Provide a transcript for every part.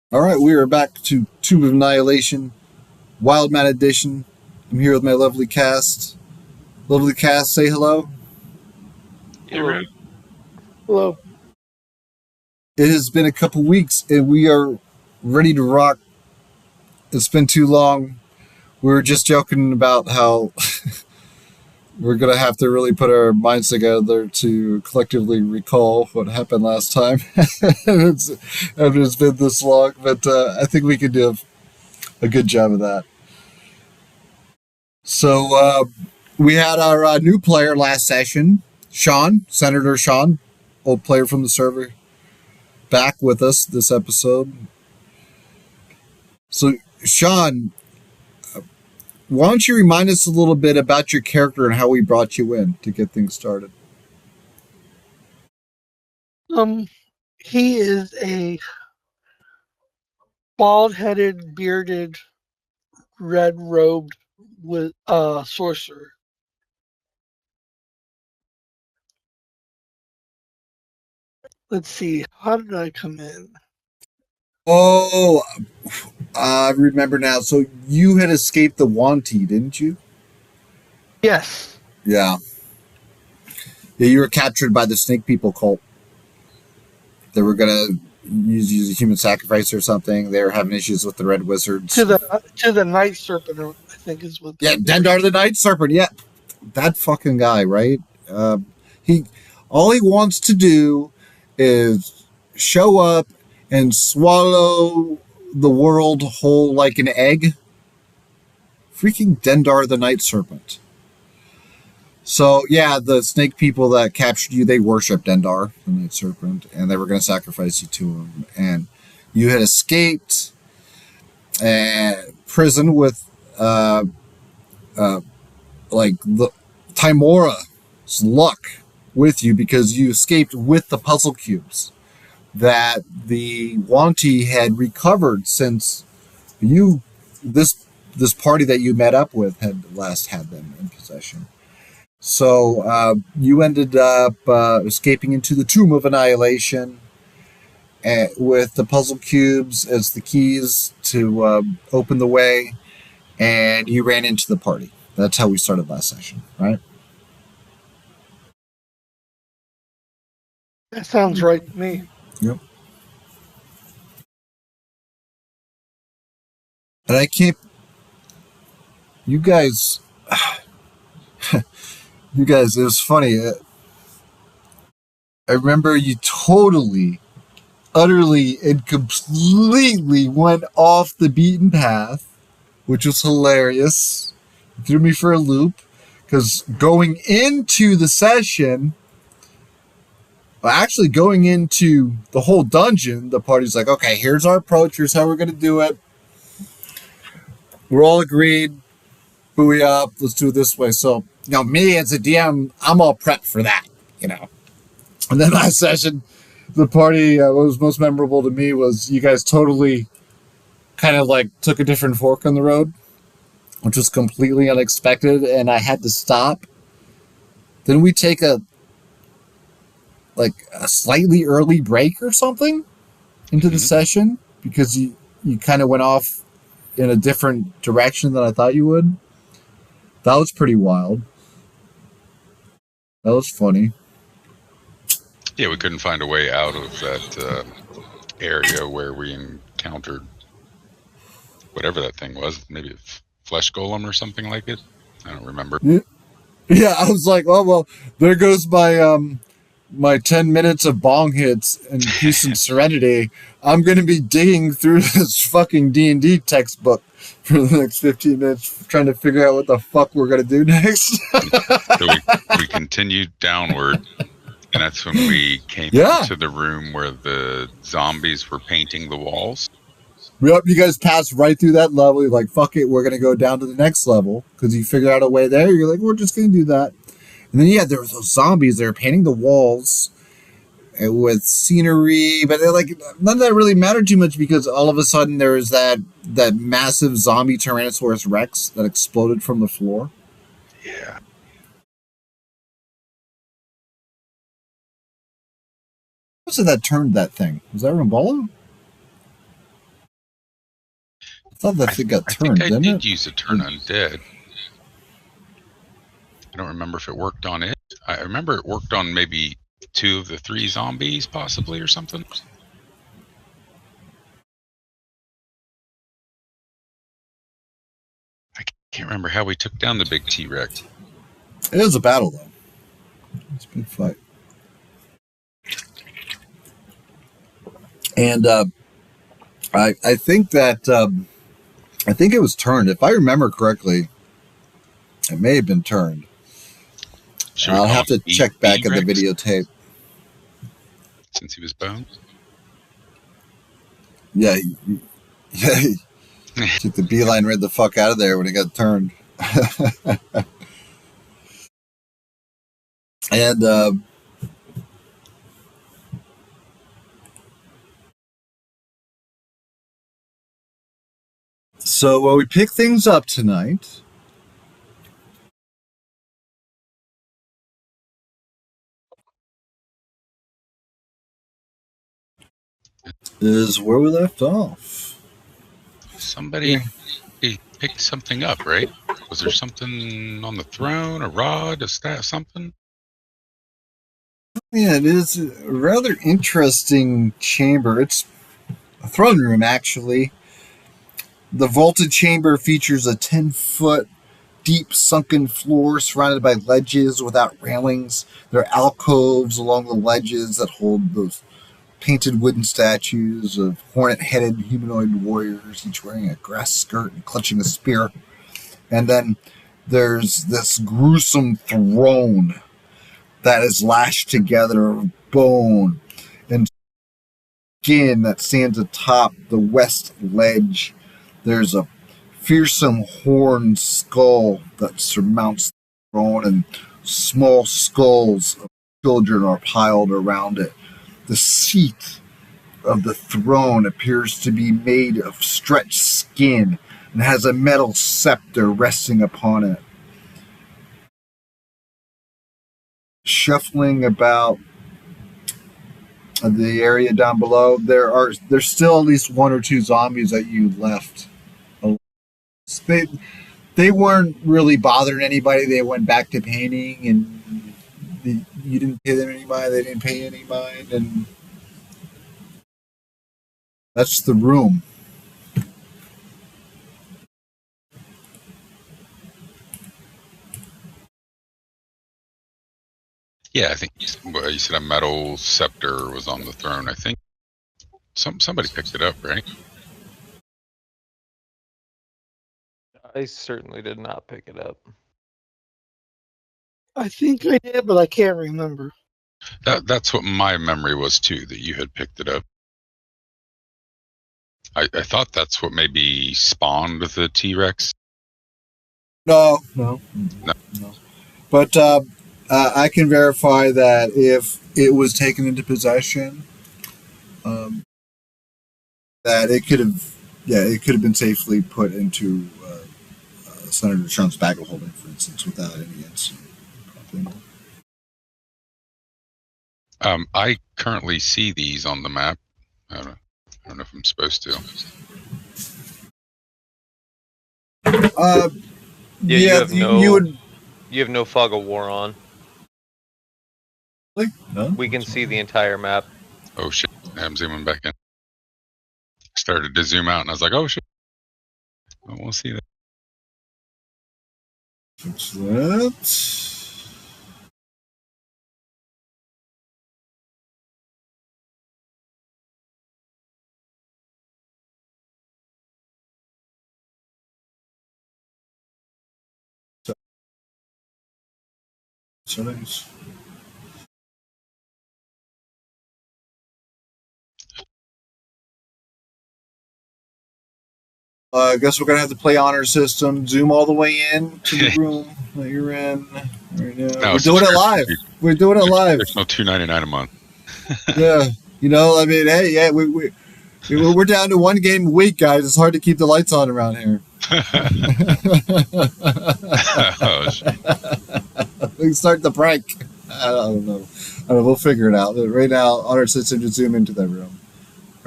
All right, we are back to Tomb of Annihilation, Wildemount edition. I'm here with my lovely cast. Lovely cast, say hello. Hey, Red. Hello. Hello. It has been a couple weeks and we are ready to rock. It's been too long. We were just joking about how we're going to have to really put our minds together to collectively recall what happened last time. It's been this long, but I think we can do a good job of that. So we had our new player last session, Sean, Senator Sean, old player from the server, back with us this episode. So, Sean, why don't you remind us a little bit about your character and how we brought you in to get things started? Um, he is a bald-headed, bearded, red-robed with sorcerer. Let's see, how did I come in? Oh, I remember now. So you had escaped the Wanty, didn't you? Yes. Yeah. Yeah, you were captured by the Snake People cult. They were gonna use a human sacrifice or something. They were having issues with the Red Wizards. To the Night Serpent, I think is what. Yeah, Dendar the Night Serpent. Yeah, that fucking guy, right? He all he wants to do is show up and swallow the world whole like an egg. Freaking Dendar the Night Serpent. So yeah, the snake people that captured you, they worship Dendar the Night Serpent, and they were going to sacrifice you to him. And you had escaped prison with uh, like the Timora's luck with you because you escaped with the puzzle cubes that the Wanty had recovered since you this party that you met up with had last had them in possession. So you ended up escaping into the Tomb of Annihilation with the puzzle cubes as the keys to open the way, and you ran into the party. That's how we started last session, right? That sounds right to me. Yep. And I can't. You guys, you guys. It was funny. I remember you totally, utterly, and completely went off the beaten path, which was hilarious. It threw me for a loop because going into the session, well, actually going into the whole dungeon, the party's like, okay, here's our approach. Here's how we're going to do it. We're all agreed. Buoy up. Let's do it this way. So, me as a DM, I'm all prepped for that. And then last session, the party, what was most memorable to me was you guys totally kind of like took a different fork on the road, which was completely unexpected, and I had to stop. Then we take a slightly early break or something into the session because you kind of went off in a different direction than I thought you would. That was pretty wild. That was funny. Yeah, we couldn't find a way out of that area where we encountered whatever that thing was. Maybe a flesh golem or something like it. I don't remember. Yeah, I was like, oh well, there goes my 10 minutes of bong hits and peace and serenity. I'm going to be digging through this fucking D&D textbook for the next 15 minutes trying to figure out what the fuck we're going to do next. So we continued downward, and that's when we came into the room where the zombies were painting the walls. Yep, you guys passed right through that level. You're like, fuck it, we're going to go down to the next level because you figure out a way there. You're like, we're just going to do that. And then, there was those zombies. They were painting the walls with scenery, but they're like, none of that really mattered too much because all of a sudden there was that massive zombie Tyrannosaurus Rex that exploded from the floor. Yeah. What was it that turned that thing? Was that Rambola? I thought that thing got I turned, think I didn't did it? use a turn undead. I don't remember if it worked on it. I remember it worked on maybe 2 of the 3 zombies, possibly, or something. I can't remember how we took down the big T-Rex. It is a battle, though. It's a big fight. And I think that I think it was turned. If I remember correctly, it may have been turned. Should we I'll call have to him check back at the B-Rex videotape. since he was bone? Yeah, he took the beeline right the fuck out of there when it got turned. And so we pick things up tonight. Is where we left off. Somebody he picked something up, right? Was there something on the throne, a rod, a staff, something? Yeah, it is a rather interesting chamber. It's a throne room, actually. The vaulted chamber features a 10-foot deep sunken floor surrounded by ledges without railings. There are alcoves along the ledges that hold those painted wooden statues of hornet-headed humanoid warriors, each wearing a grass skirt and clutching a spear. And then there's this gruesome throne that is lashed together of bone and skin that stands atop the west ledge. There's a fearsome horned skull that surmounts the throne, and small skulls of children are piled around it. The seat of the throne appears to be made of stretched skin and has a metal scepter resting upon it. Shuffling about the area down below, there's still at least 1 or 2 zombies that you left. They weren't really bothering anybody. They went back to painting, and you didn't pay them any mind. They didn't pay any mind, and that's the room. Yeah, I think you said a metal scepter was on the throne. I think somebody picked it up, right? I certainly did not pick it up. I think I did, but I can't remember. That's what my memory was too, that you had picked it up. I thought that's what maybe spawned the T-Rex. No. No. But I can verify that if it was taken into possession, that it could have been safely put into Senator Trump's bag of holding, for instance, without any incident. I currently see these on the map. I don't know if I'm supposed to. You have no fog of war on. No? We can see the entire map. Oh shit! I'm zooming back in. Started to zoom out, and I was like, "Oh shit! I won't see that." Fix that. Settings. I guess we're gonna have to play honor system. Zoom all the way in to the room that you're in right now. No, We're doing it live. We're doing it live. There's no $2.99 a month. Yeah, I mean, hey, yeah, we're down to 1 game a week, guys. It's hard to keep the lights on around here. Oh, shit. We can start the prank. I don't know. We'll figure it out. But right now, honor system, just zoom into that room.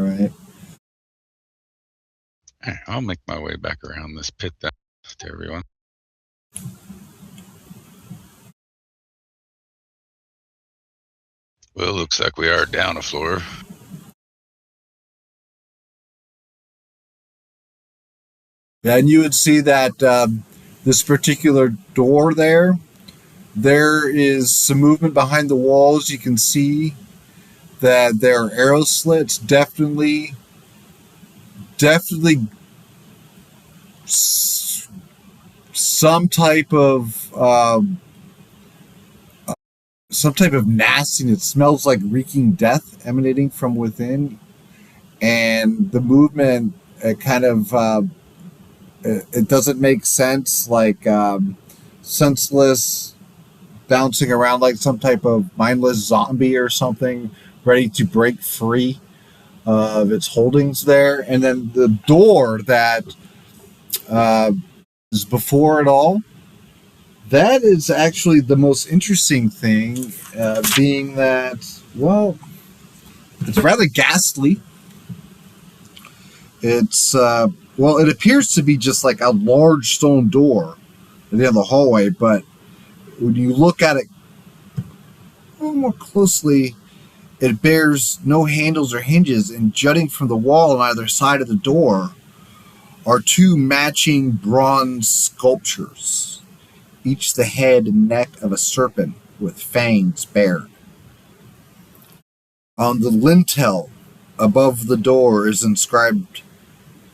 All right. I'll make my way back around this pit then to everyone. Well, looks like we are down a floor. Yeah, and you would see that this particular door there is some movement behind the walls. You can see that there are arrow slits. Definitely some type of nastiness. It smells like reeking death emanating from within, and the movement kind of it doesn't make sense. Like senseless, bouncing around like some type of mindless zombie or something, ready to break free of its holdings there. And then the door that uh, is before it all, that is actually the most interesting thing, being that, well, it's rather ghastly. It's, well, it appears to be just like a large stone door at the end of the hallway, but when you look at it a little more closely, it bears no handles or hinges, and jutting from the wall on either side of the door are two matching bronze sculptures, each the head and neck of a serpent with fangs bared. On the lintel above the door is inscribed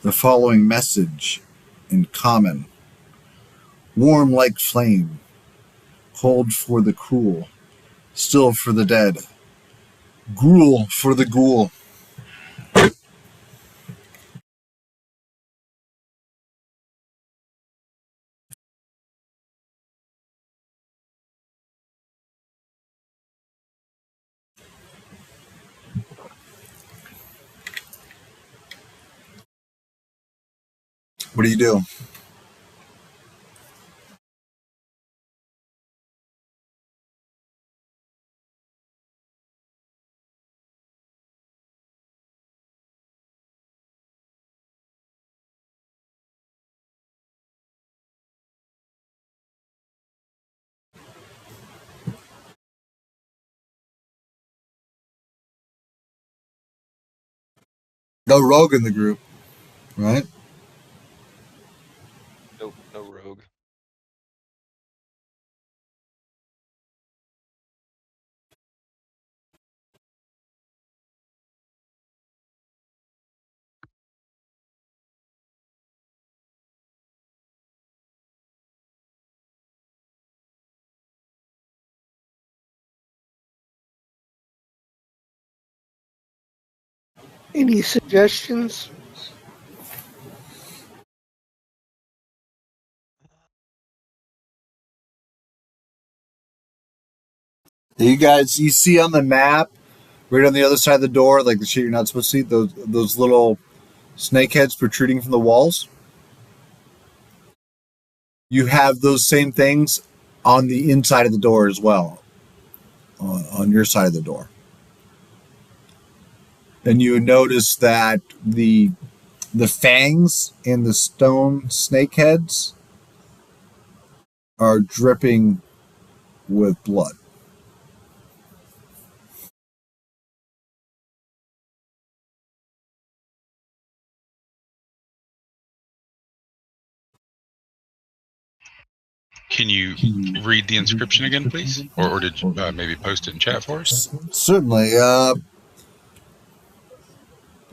the following message in common: warm like flame, cold for the cruel, still for the dead, gruel for the ghoul. What do you do? No rogue in the group, right? Nope, no rogue. Any suggestions? You see on the map, right on the other side of the door, like the shit you're not supposed to see, those little snake heads protruding from the walls. You have those same things on the inside of the door as well, on your side of the door. And you notice that the fangs in the stone snake heads are dripping with blood. Can you read the inscription again, please? Or did you maybe post it in chat for us? Certainly.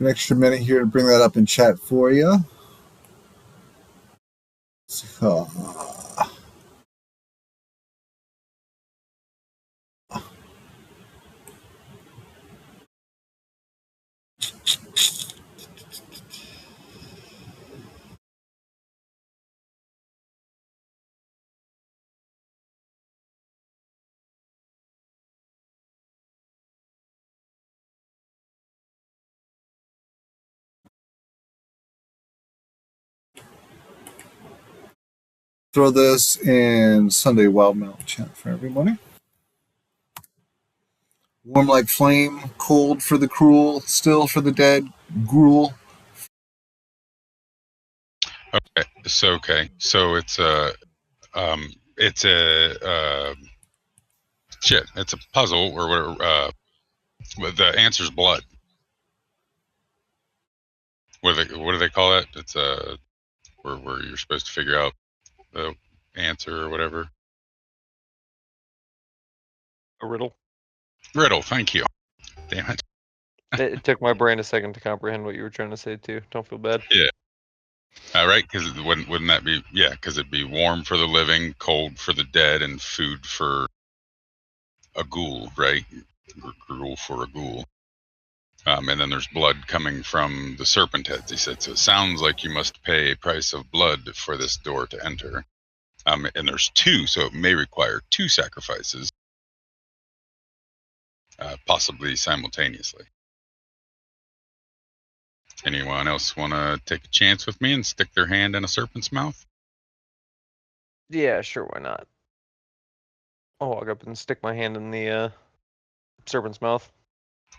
An extra minute here to bring that up in chat for you. Throw this in Sunday Wildemount chat for everybody. Warm like flame, cold for the cruel, still for the dead, gruel So it's a it's a shit. It's a puzzle or whatever. The answer's blood. What do they call it? It's a where you're supposed to figure out the answer or whatever. A riddle. Riddle. Thank you. Damn it. It took my brain a second to comprehend what you were trying to say too. Don't feel bad. Yeah. Right? Because wouldn't that be Because it'd be warm for the living, cold for the dead, and food for a ghoul, right? Gruel for a ghoul. And then there's blood coming from the serpent heads. He said, so it sounds like you must pay a price of blood for this door to enter. And there's 2, so it may require 2 sacrifices, possibly simultaneously. Anyone else want to take a chance with me and stick their hand in a serpent's mouth? Yeah, sure, why not? I'll walk up and stick my hand in the serpent's mouth.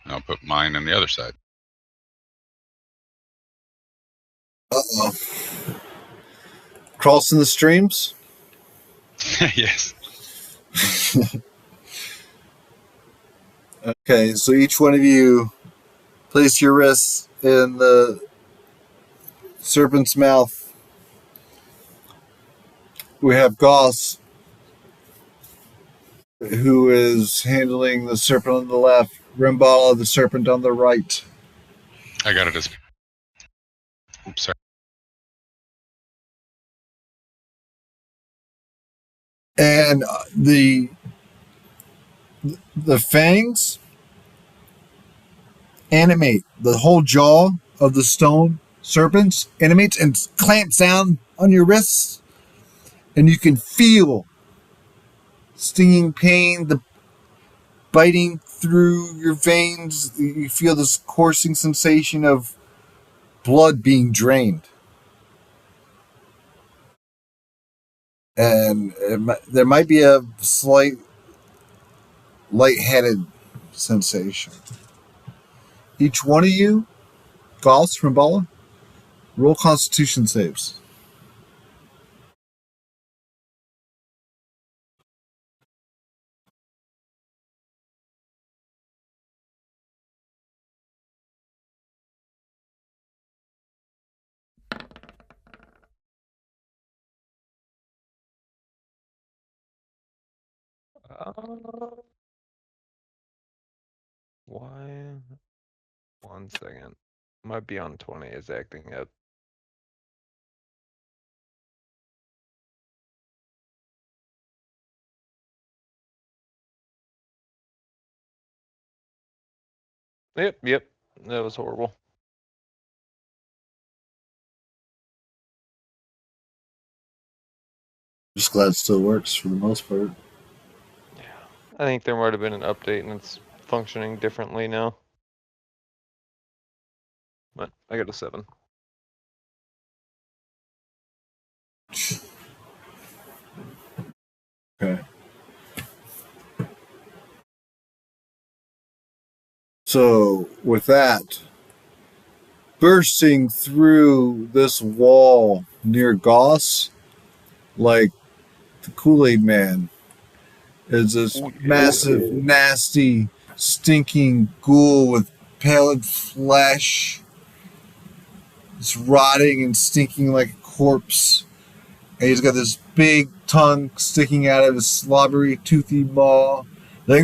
And I'll put mine on the other side. Uh-oh. Crossing the streams? Yes. Okay, so each one of you place your wrists in the serpent's mouth. We have Goss, who is handling the serpent on the left, Rimbala, the serpent on the right. I got it as... Oops, sorry. And the fangs animate. The whole jaw of the stone serpents animates and clamps down on your wrists. And you can feel stinging pain, the biting through your veins. You feel this coursing sensation of blood being drained. And there might be a slight lightheaded sensation. Each one of you, Gauss from Bala, roll Constitution saves. Why? 1 second. Might be on 20 is acting up. Yep. That was horrible. Just glad it still works for the most part. Yeah. I think there might have been an update and it's functioning differently now. But I got a 7. Okay. So, with that, bursting through this wall near Goss, like the Kool-Aid Man, is this massive, nasty, stinking ghoul with pallid flesh. It's rotting and stinking like a corpse. And he's got this big tongue sticking out of his slobbery, toothy maw. Like,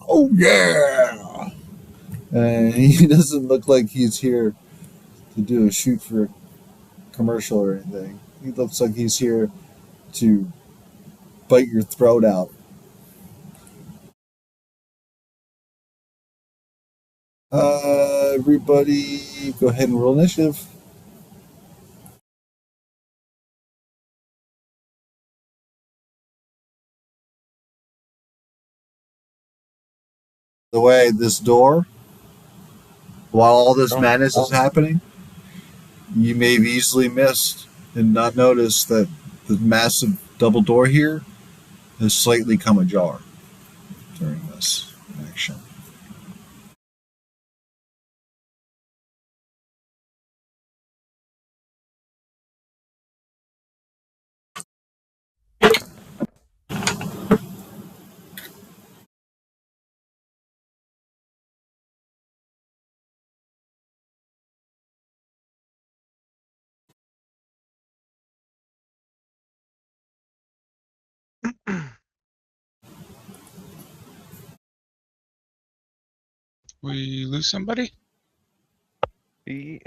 oh yeah! And he doesn't look like he's here to do a shoot for a commercial or anything. He looks like he's here to bite your throat out. Everybody, go ahead and roll initiative. The way this door, while all this madness is happening, you may have easily missed and not noticed that the massive double door here has slightly come ajar during this action. We lose somebody? Okay,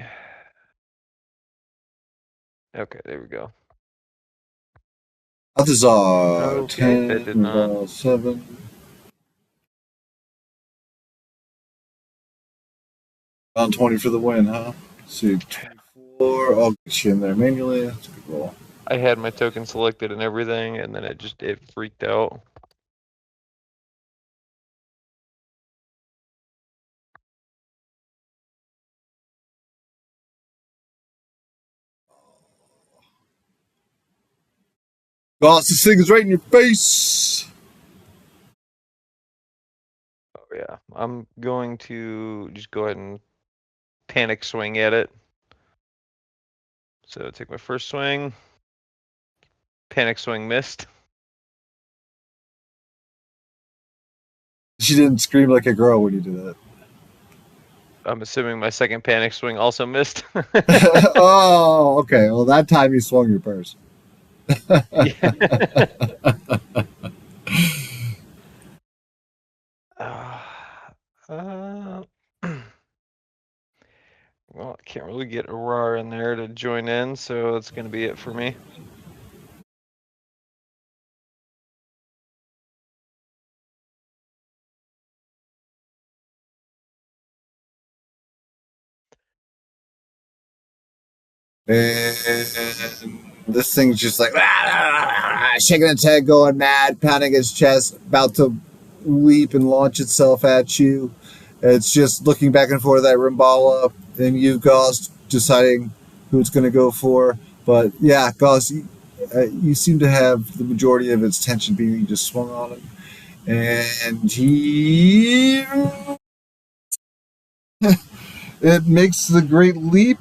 there we go. Others are Okay, 10, that did not. 7. On 20 for the win, huh? Let's see, 24. I'll get you in there manually. That's a good roll. I had my token selected and everything, and then it freaked out. Goss, this thing is right in your face. Oh yeah, I'm going to just go ahead and panic swing at it. So take my first swing. Panic swing missed. She didn't scream like a girl when you did that. I'm assuming my second panic swing also missed. Oh, okay. Well, that time you swung your purse. Yeah. Well, I can't really get Aurora in there to join in, so it's going to be it for me. And this thing's just like shaking its head, going mad, pounding its chest, about to leap and launch itself at you. It's just looking back and forth at Rimbala, and you, Goss, deciding who it's going to go for. But yeah, Goss, you seem to have the majority of its tension being you just swung on him. And it makes the great leap.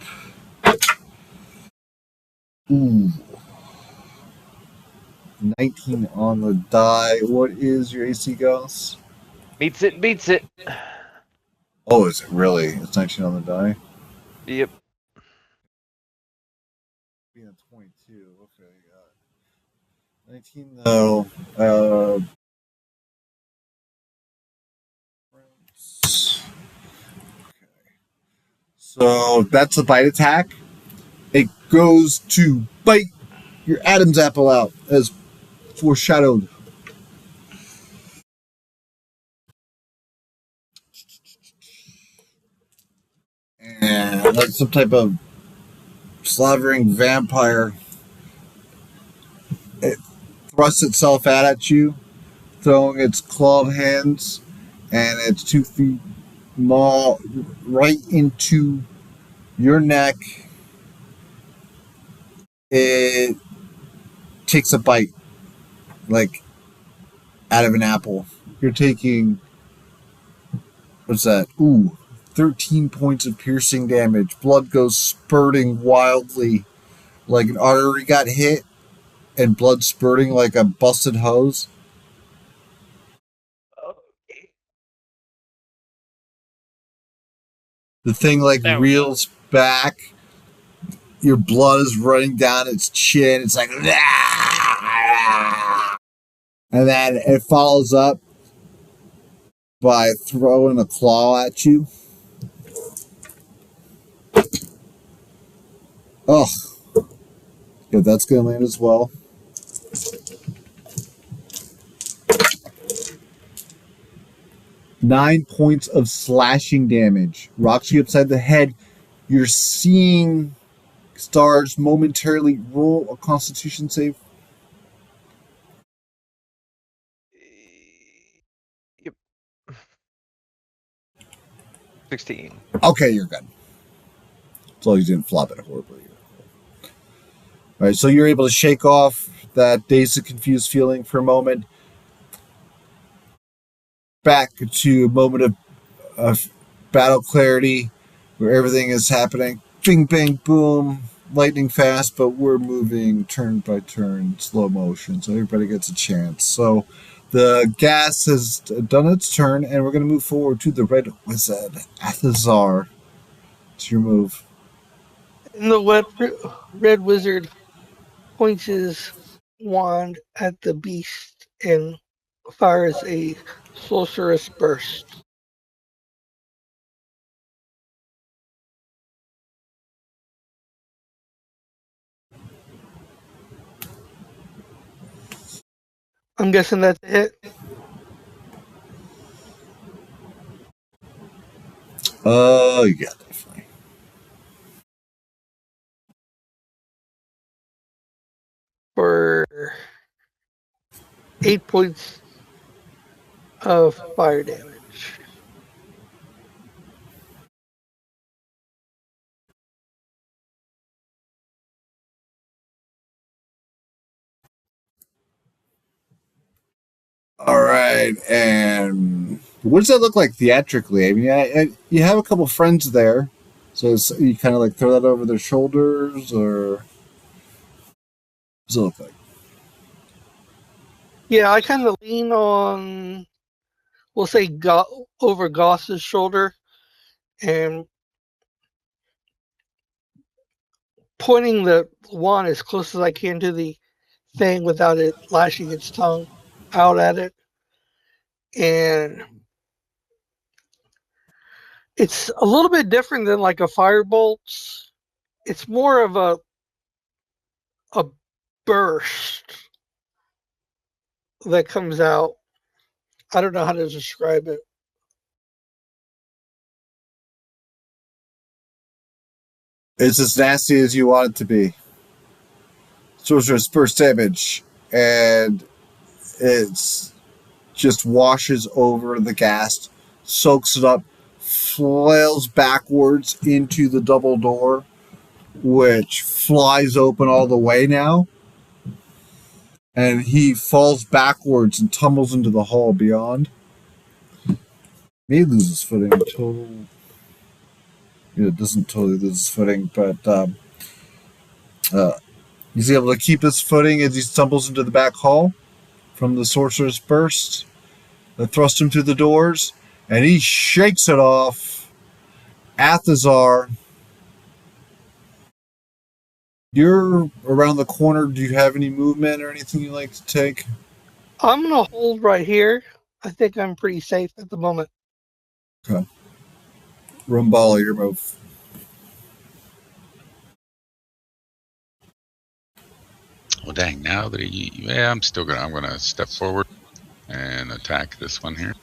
Ooh. 19 on the die. What is your AC, Goss? Beats it, beats it. Oh, is it really? It's 19 on the die? Yep. Being a 22. Okay, got 19 though. Okay. So that's a bite attack. It goes to bite your Adam's apple out as foreshadowed. And like some type of slavering vampire, it thrusts itself out at you, throwing its clawed hands and its toothy maw right into your neck. It takes a bite, like out of an apple. You're taking, what's that? Ooh, 13 points of piercing damage. Blood goes spurting wildly, like an artery got hit, and blood spurting like a busted hose. The thing like Ow. reels back. Your blood is running down its chin. It's like, and then it follows up by throwing a claw at you. Oh, yeah, that's going to land as well. Nine points of slashing damage. Rocks you upside the head. You're seeing stars momentarily. Roll a constitution save. Yep. 16. Okay, you're good. As long as you didn't flop it horribly. All right, so you're able to shake off that dazed and confused feeling for a moment. Back to a moment of battle clarity where everything is happening. Bing, bang, boom. Lightning fast, but we're moving turn by turn, slow motion, so everybody gets a chance. So the gas has done its turn, and we're going to move forward to the Red Wizard. Athazar, it's your move. And the red wizard points his wand at the beast and fires a sorcerous burst. I'm guessing that's it. Yeah, definitely. For 8 points of fire damage. All right, and what does that look like theatrically? I mean, you have a couple friends there, so you kind of like throw that over their shoulders, or what does it look like? Yeah, I kind of lean on, we'll say, over Goss's shoulder and pointing the wand as close as I can to the thing without it lashing its tongue out at it. And it's a little bit different than like a firebolt. It's more of a burst that comes out. I don't know how to describe it. It's as nasty as you want it to be. Sorcerer's first image, and it's just washes over the ghast, soaks it up, flails backwards into the double door, which flies open all the way now. And he falls backwards and tumbles into the hall beyond. He loses footing total. It doesn't totally lose his footing, but he's able to keep his footing as he stumbles into the back hall from the sorcerer's burst that thrust him through the doors, and he shakes it off. Athazar, you're around the corner. Do you have any movement or anything you like to take? I'm going to hold right here. I think I'm pretty safe at the moment. Okay. Rumbala, your move. Well, dang! Now that I'm still gonna. I'm gonna step forward and attack this one here.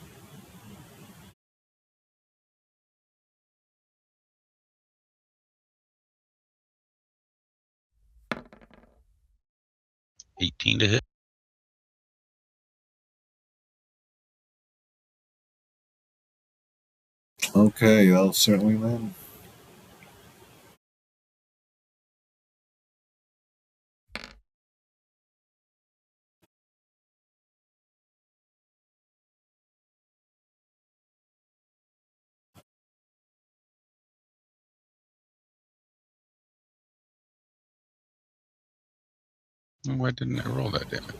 $18 to hit. Okay, I'll certainly land. Why didn't I roll that damage?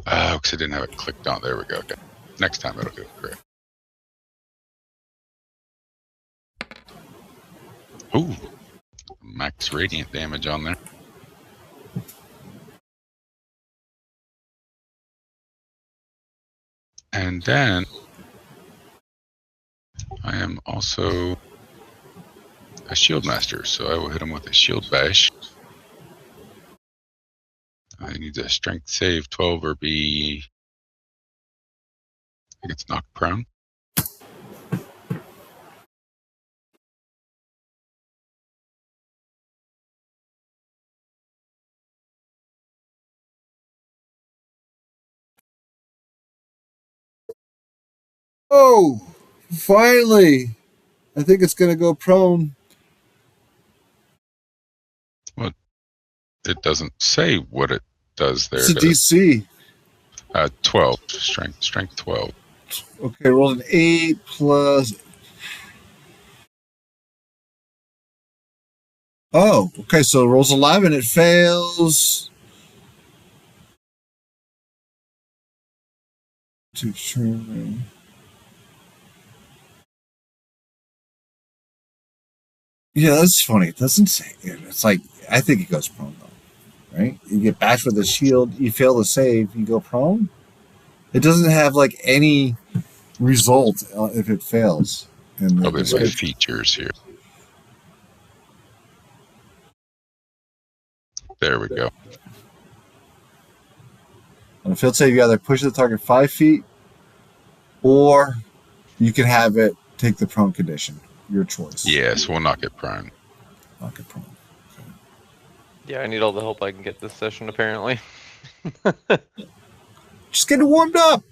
Oh, because I didn't have it clicked on. There we go. Okay. Next time it'll do it correct. Ooh, max radiant damage on there. And then I am also a shield master, so I will hit him with a shield bash. I need a strength save 12 or be. I think it's knocked prone. Oh, finally! I think it's going to go prone. Well, it doesn't say what it does there. It's a DC. 12 strength 12. Okay, roll an 8 plus. Oh, okay, so it rolls 11. It fails. Yeah, that's funny. It doesn't say. It's like, I think it goes prone, though. Right? You get bashed with a shield, you fail the save, you go prone. It doesn't have like any result if it fails. In Probably my features here. There we go. On a field save, you either push the target 5 feet, or you can have it take the prone condition. Your choice. Yes, we'll knock it prone. Knock it prone. Yeah, I need all the help I can get this session, apparently. Just getting warmed up.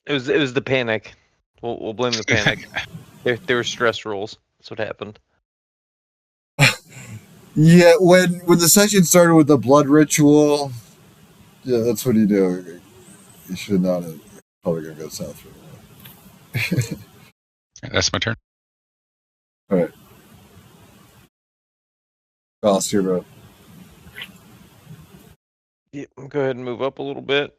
It was the panic. We'll blame the panic. There were stress rolls. That's what happened. Yeah, when the session started with the blood ritual, yeah, that's what you do. You should not have. Probably gonna go south for a while. That's my turn. All right. Ross, here, bro. Yep, go ahead and move up a little bit.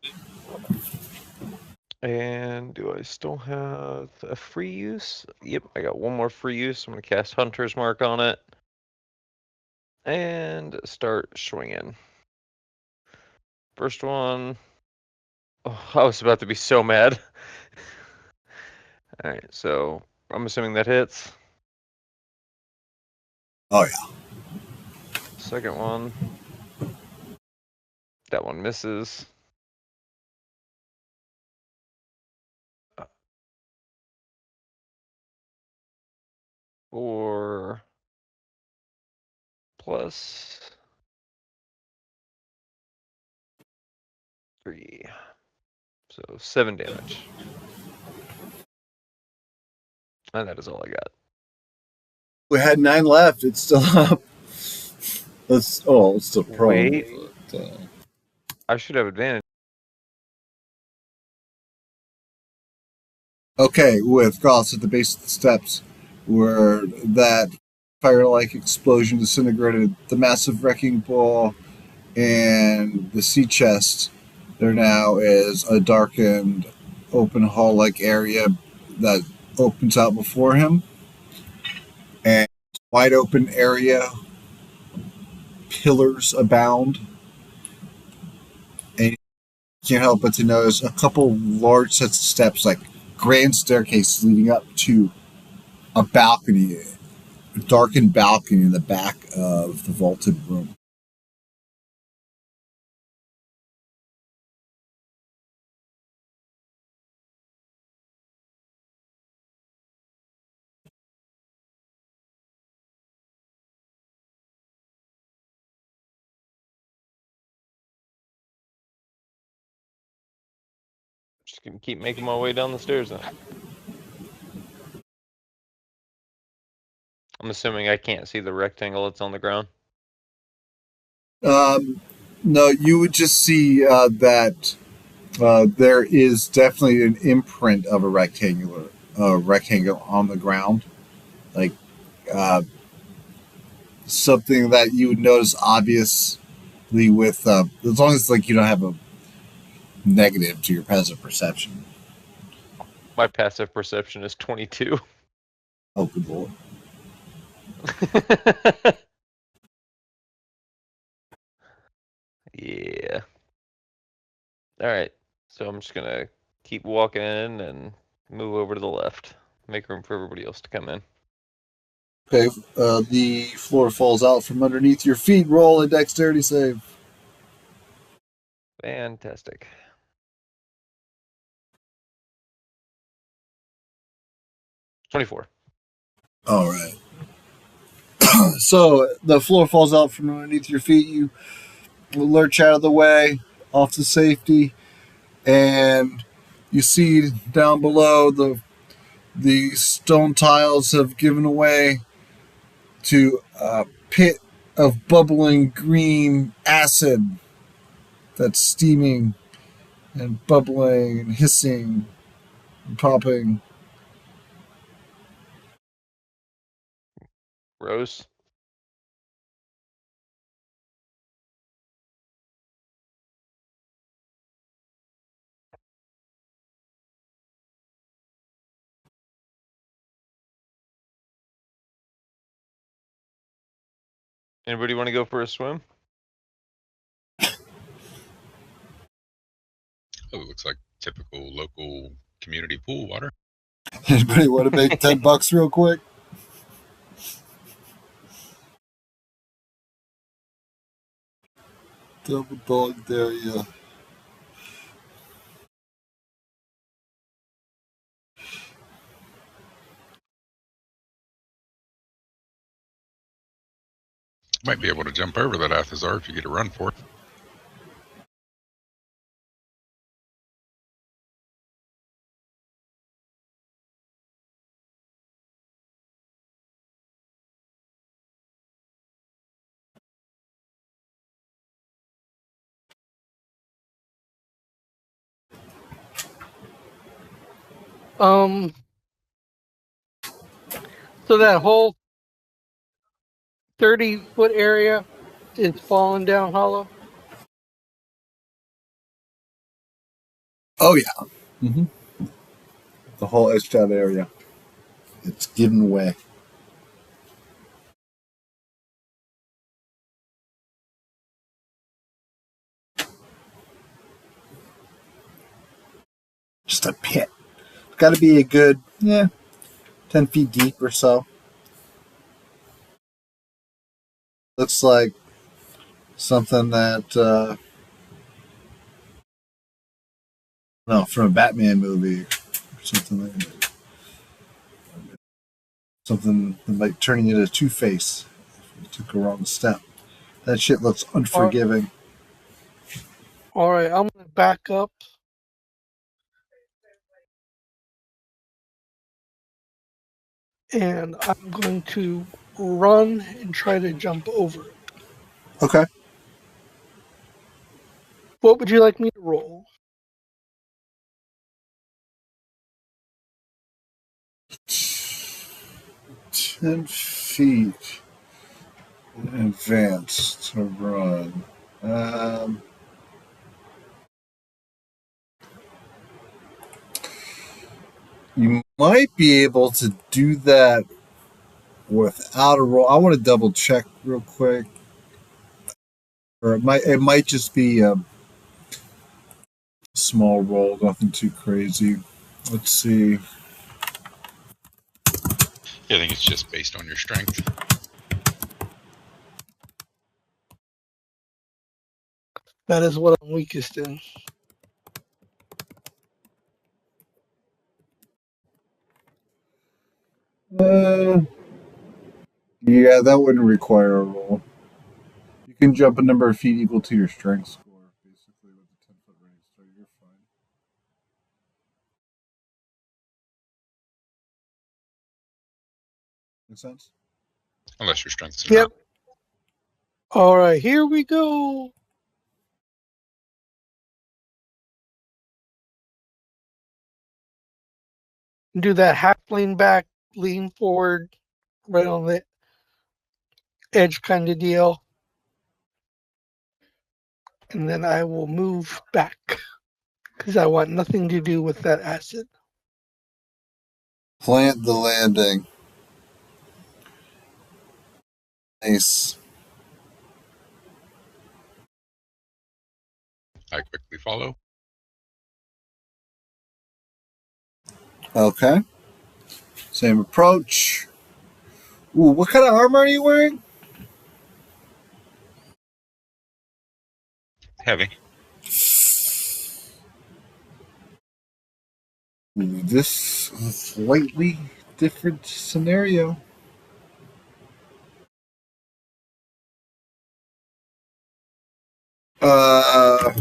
And do I still have a free use? Yep, I got one more free use. I'm going to cast Hunter's Mark on it. And start swinging. First one. Oh, I was about to be so mad. Alright, so I'm assuming that hits. Oh, yeah. Second one. That one misses. Four plus 3. So 7 damage. And that is all I got. We had 9 left. It's still up. It's still prone. Wait. But, I should have advantage. okay, with Goss at the base of the steps, where that fire-like explosion disintegrated the massive wrecking ball and the sea chest, there now is a darkened, open hall-like area that opens out before him. And wide open area, pillars abound. And you can't help but to notice a couple large sets of steps, like grand staircases leading up to a balcony, a darkened balcony in the back of the vaulted room. Just gonna keep making my way down the stairs then. I'm assuming I can't see the rectangle that's on the ground. No, you would just see that there is definitely an imprint of a rectangle on the ground, like something that you would notice obviously with as long as like you don't have a negative to your passive perception. My passive perception is 22. Oh, good lord. Yeah. Alright. So I'm just gonna keep walking in and move over to the left. Make room for everybody else to come in. Okay, the floor falls out from underneath your feet. Roll a dexterity save. Fantastic. $24. All right. So the floor falls out from underneath your feet. You lurch out of the way, off to safety, and you see down below the stone tiles have given away to a pit of bubbling green acid that's steaming and bubbling and hissing and popping. Rose. Anybody want to go for a swim? Oh, it looks like typical local community pool water. Anybody want to make $10 real quick? Double dog there, yeah. Might be able to jump over that Athazar if you get a run for it. So that whole 30-foot area is falling down hollow. Oh, yeah. Mm-hmm. The whole edged out area. It's giving way. Just a pit. Got to be a good, 10 feet deep or so. Looks like something that, no, from a Batman movie or something like that. Something that might turn you into Two-Face if you took a wrong step. That shit looks unforgiving. All right, I'm going to back up. And I'm going to run and try to jump over it. Okay. What would you like me to roll? 10 feet in advance to run. You might be able to do that without a roll. I want to double check real quick. Or it might just be a small roll, nothing too crazy. Let's see. Yeah, I think it's just based on your strength. That is what I'm weakest in. Yeah, that wouldn't require a roll. You can jump a number of feet equal to your strength score, basically, with a 10-foot range, so you're fine. Make sense? Unless your strength's Yep. enough. All right, here we go. Do that half lean back, lean forward, right on the edge kind of deal. And then I will move back because I want nothing to do with that acid. Plant the landing. Nice. I quickly follow. Okay. Same approach. Ooh, what kind of armor are you wearing? Heavy. Ooh, this is a slightly different scenario. Uh,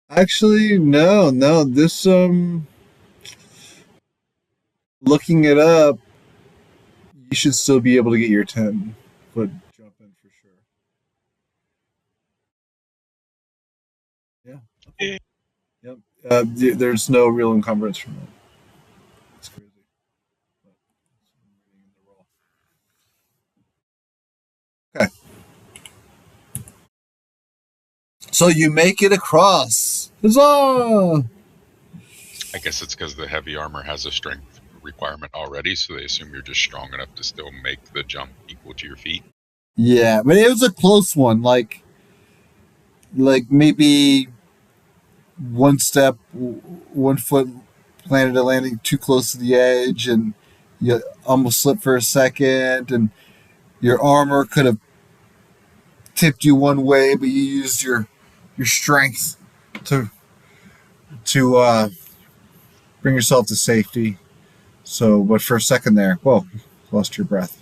actually, no. Looking it up, you should still be able to get your 10-foot jump in for sure. Yeah. Yeah. Yep. There's no real encumbrance from that. It's crazy. But I'm reading the roll. Okay. So you make it across. Huzzah! I guess it's because the heavy armor has a strength requirement already, so they assume you're just strong enough to still make the jump equal to your feet. Yeah, but it was a close one. Like maybe one step, 1 foot planted a landing too close to the edge, and you almost slipped for a second, and your armor could have tipped you one way, but you used your strength to to bring yourself to safety. So, but for a second there, whoa, lost your breath.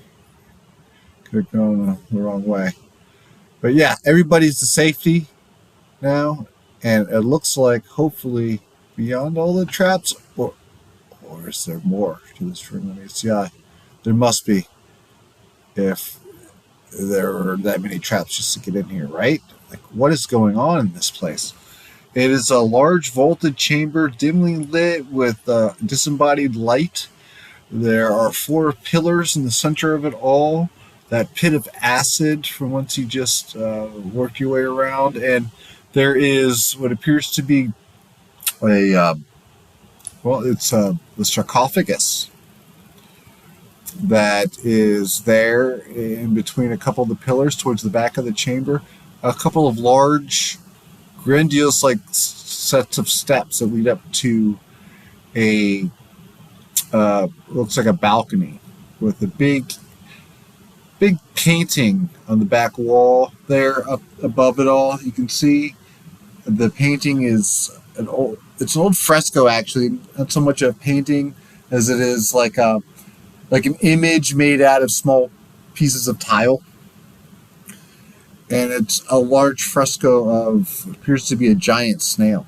Could have gone the wrong way. But yeah, everybody's to safety now, and it looks like hopefully beyond all the traps, or is there more to this room? Let me see. Yeah, there must be if there are that many traps just to get in here, right? Like, what is going on in this place? It is a large vaulted chamber, dimly lit with disembodied light. There are four pillars in the center of it all. That pit of acid from whence you just worked your way around, and there is what appears to be a it's the sarcophagus that is there in between a couple of the pillars towards the back of the chamber. A couple of large, grandiose, like sets of steps that lead up to a looks like a balcony with a big painting on the back wall there up above it all. You can see the painting is it's an old fresco, actually, not so much a painting as it is like an image made out of small pieces of tile. And it's a large fresco of appears to be a giant snail.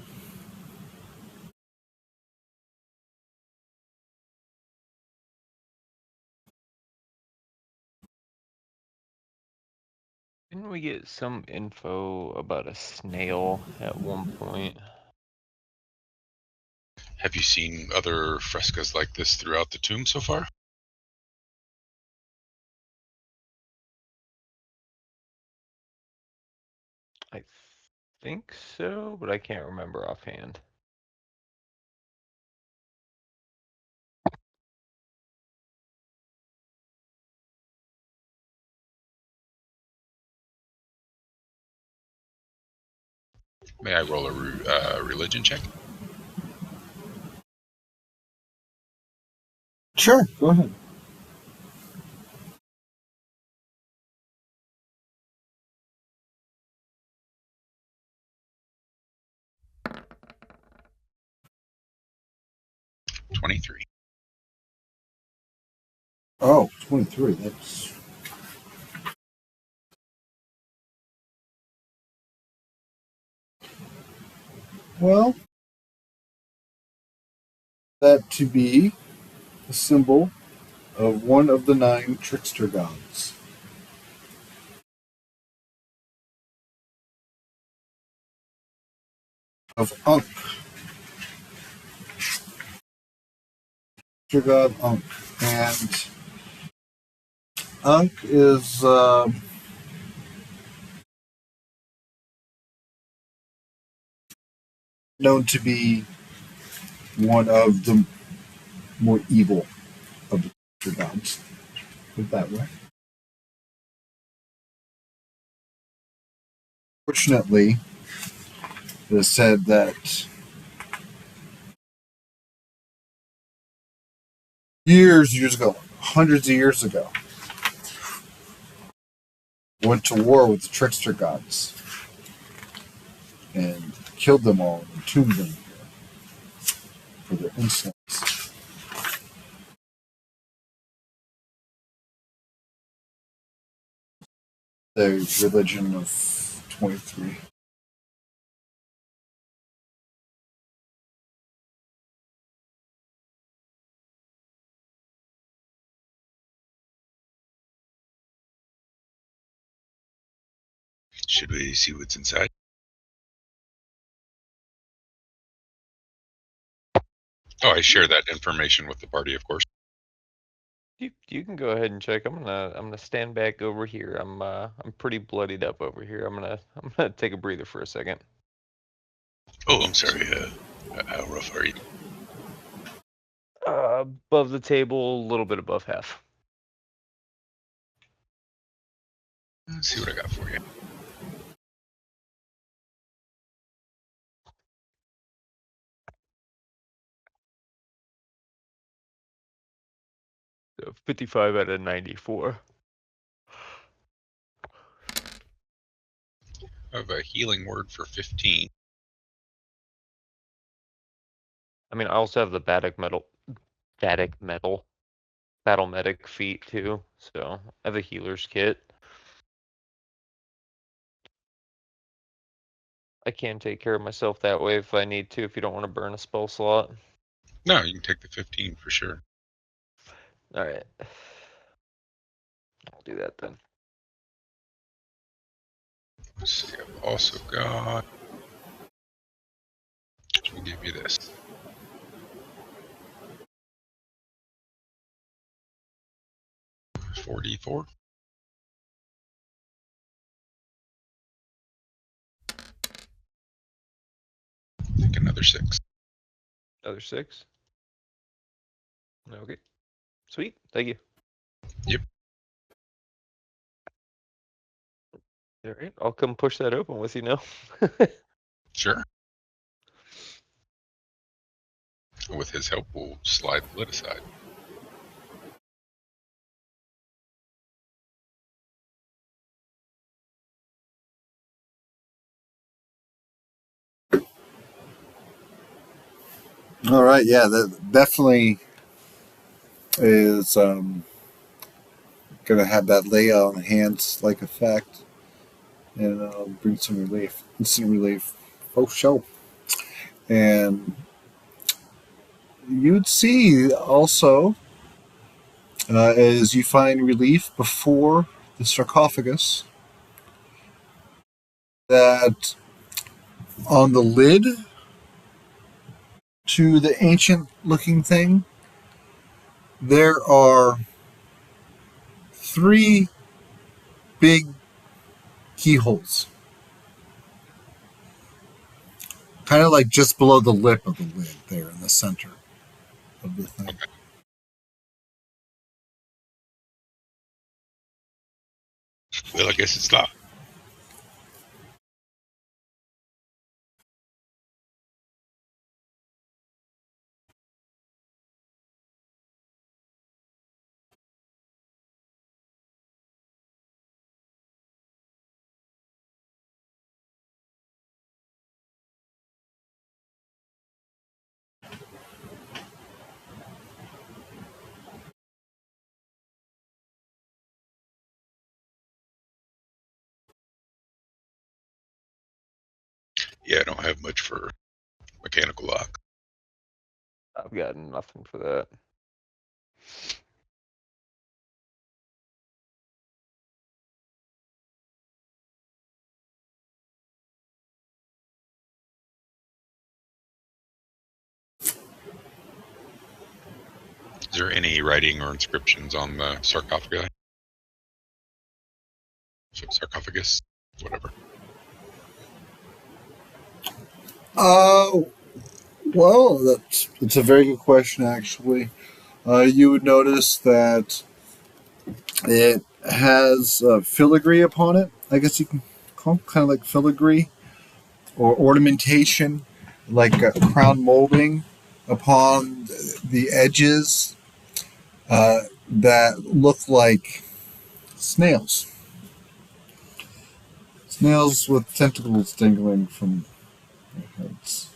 Didn't we get some info about a snail at one point? Have you seen other frescoes like this throughout the tomb so far? I think so, but I can't remember offhand. May I roll a religion check? Sure, go ahead. $23. Oh, 23. That's well, that to be a symbol of one of the nine trickster gods of Unk. Trickster god Unk, and Unk is known to be one of the more evil of the trickster gods. Put it that way. Fortunately, it is said that years ago, hundreds of years ago, went to war with the trickster gods and killed them all and entombed them for their insolence. The religion of 23. Should we see what's inside? Oh, I share that information with the party, of course. You can go ahead and check. I'm gonna stand back over here. I'm pretty bloodied up over here. I'm gonna take a breather for a second. Oh, I'm sorry. How rough are you? Above the table, a little bit above half. Let's see what I got for you. 55 out of 94. I have a healing word for 15. I mean, I also have the battle medic feat too, so I have a healer's kit. I can take care of myself that way if I need to, if you don't want to burn a spell slot. No, you can take the 15 for sure. Alright. I'll do that then. Let's see, I've also got... We'll give you this. $44. Take another 6. Another 6. Okay. Sweet. Thank you. Yep. Alright, I'll come push that open with you now. Sure. With his help, we'll slide the lid aside. All right, yeah, that definitely is going to have that lay on hands like effect and bring some relief, instant relief. Oh, show. And you'd see also, as you find relief before the sarcophagus, that on the lid to the ancient looking thing, there are 3 big keyholes. Kind of like just below the lip of the lid there in the center of the thing. Okay. Well, I guess it's locked. Yeah, I don't have much for mechanical lock. I've got nothing for that. Is there any writing or inscriptions on the sarcophagi? Sarcophagus? Whatever. Well, that's a very good question, actually. You would notice that it has filigree upon it. I guess you can call it kind of like filigree or ornamentation, like crown molding upon the edges that look like snails. Snails with tentacles dangling from their heads.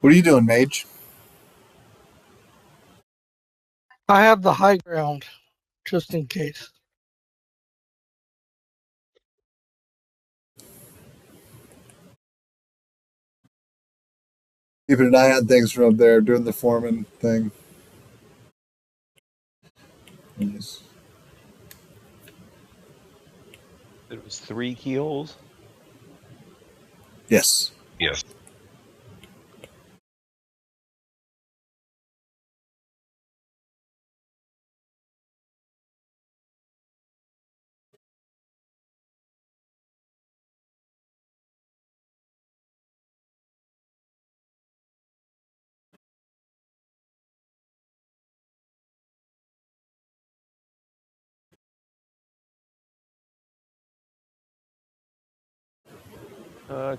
What are you doing, Mage? I have the high ground, just in case. Keeping an eye on things from up there, doing the foreman thing. Yes. It was 3 keyholes. Yes. Yes.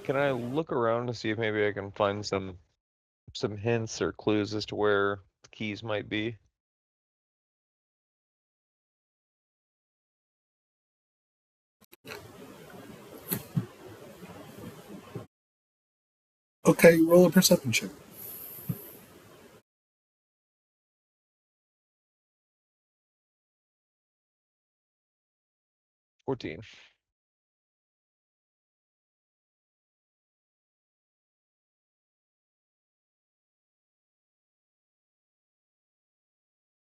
Can I look around to see if maybe I can find some hints or clues as to where the keys might be? Okay, roll a perception check. 14.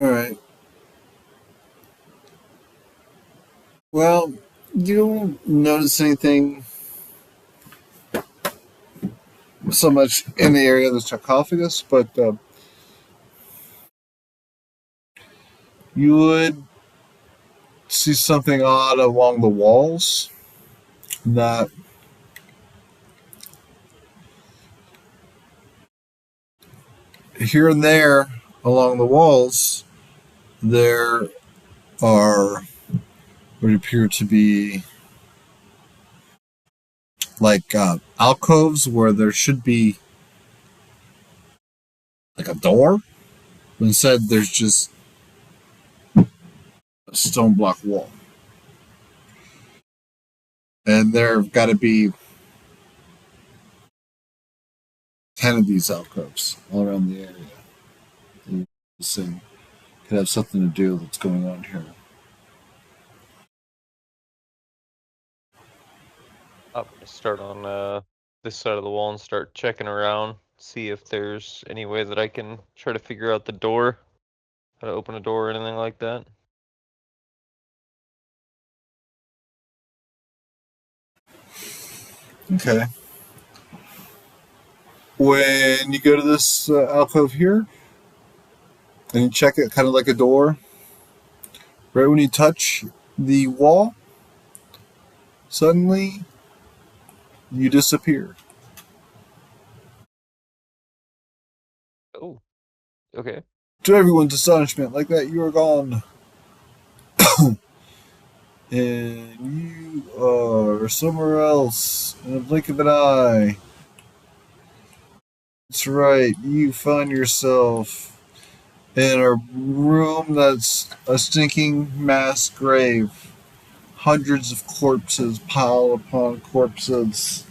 All right. Well, you don't notice anything so much in the area of the sarcophagus, but you would see something odd along the walls. That here and there along the walls, there are what appear to be like alcoves where there should be like a door. But instead, there's just a stone block wall. And there have got to be 10 of these alcoves all around the area. And this thing could have something to do with what's going on here. I'm gonna start on this side of the wall and start checking around, see if there's any way that I can try to figure out the door, how to open a door or anything like that. Okay. When you go to this alcove here and you check it kind of like a door, right when you touch the wall, suddenly you disappear. Oh, okay. To everyone's astonishment, like that, you are gone. And you are somewhere else in a blink of an eye. That's right, you find yourself in a room that's a stinking mass grave. Hundreds of corpses piled upon corpses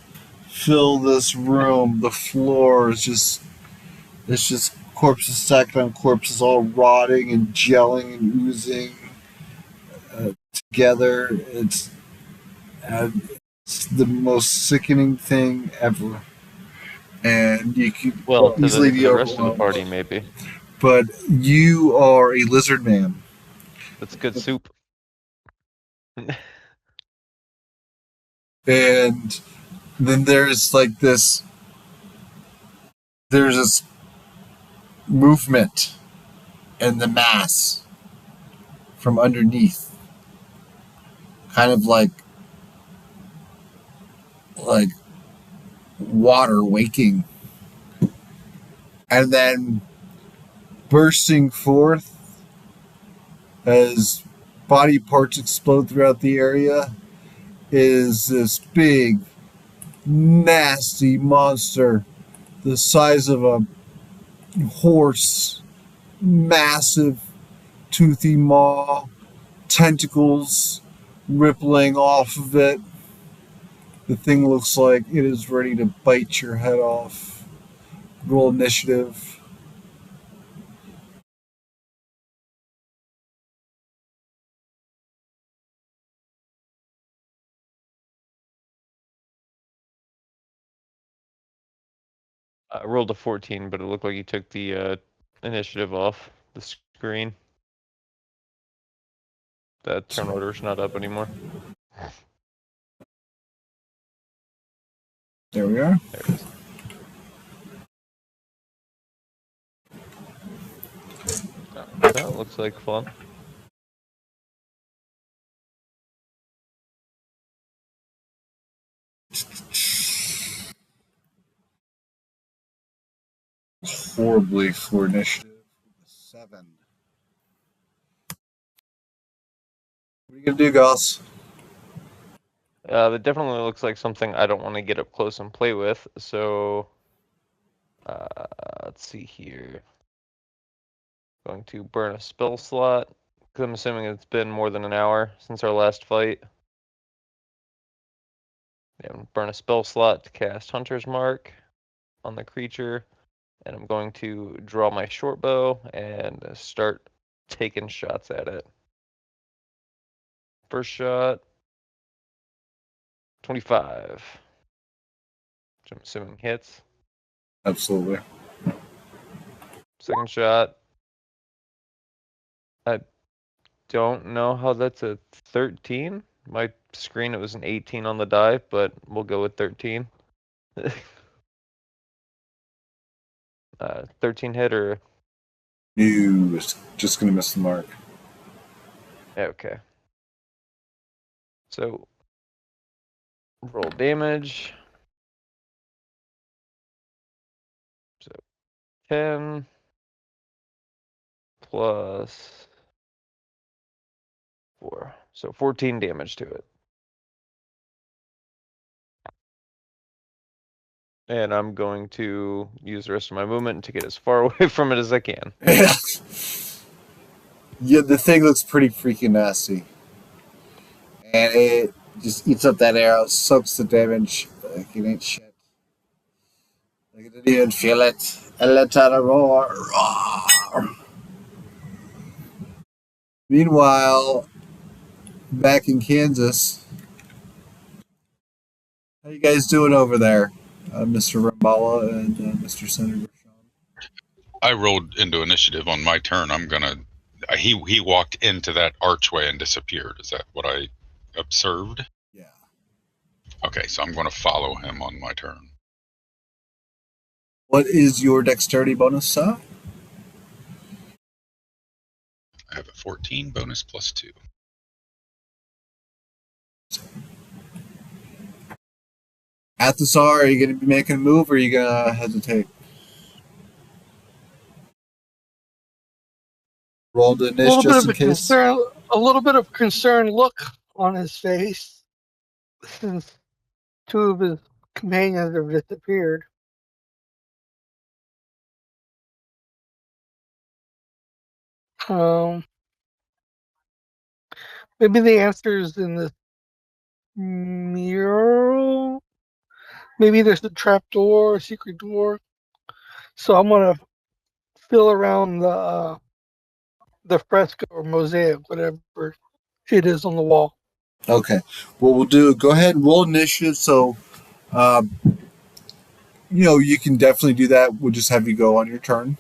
fill this room. The floor is just it's just corpses stacked on corpses, all rotting and gelling and oozing together. Uh, it's the most sickening thing ever, and you could Well, easily to be the rest of the overwhelmed. party, maybe. But you are a lizard man, That's good soup. and then there's this movement in the mass from underneath, kind of like water waking, and then bursting forth as body parts explode throughout the area is this big, nasty monster the size of a horse, massive, toothy maw, tentacles rippling off of it. The thing looks like it is ready to bite your head off. Roll initiative. I rolled a 14, but it looked like you took the initiative off the screen. That turn order's not up anymore. There we are. There it is. Oh, that looks like fun. Horribly for initiative. 7. What are you gonna do, Goss? That definitely looks like something I don't want to get up close and play with. So, let's see here. Going to burn a spell slot, because I'm assuming it's been more than an hour since our last fight. And burn a spell slot to cast Hunter's Mark on the creature. And I'm going to draw my short bow and start taking shots at it. First shot, 25. Which I'm assuming hits. Absolutely. Second shot. I don't know how that's a 13. My screen, it was an 18 on the die, but we'll go with 13. 13 hit or... No, it's just gonna miss the mark. Okay. So, roll damage. So, 10 plus 4. So, 14 damage to it. And I'm going to use the rest of my movement to get as far away from it as I can. Yeah. Yeah, the thing looks pretty freaking nasty. And it just eats up that arrow, soaks the damage. Like it ain't shit. Like it didn't even feel it. And let out a roar. Roar. Meanwhile, back in Kansas, how you guys doing over there, Mr. Rambala and Mr. Senator Sean? I rolled into initiative on my turn. I'm gonna. He walked into that archway and disappeared. Is that what I observed? Yeah. Okay, so I'm going to follow him on my turn. What is your dexterity bonus, sir? I have a 14 bonus plus 2. Athasar, are you going to be making a move or are you going to hesitate? Roll the A initiative little bit just of in a case. concern, a little bit of concerned look on his face since two of his companions have disappeared. Maybe the answer is in the mural. Maybe there's a trap door, a secret door. So I'm gonna fill around the fresco or mosaic, whatever it is on the wall. Okay. What we'll do, go ahead and roll initiative. So, um, you can definitely do that. We'll just have you go on your turn.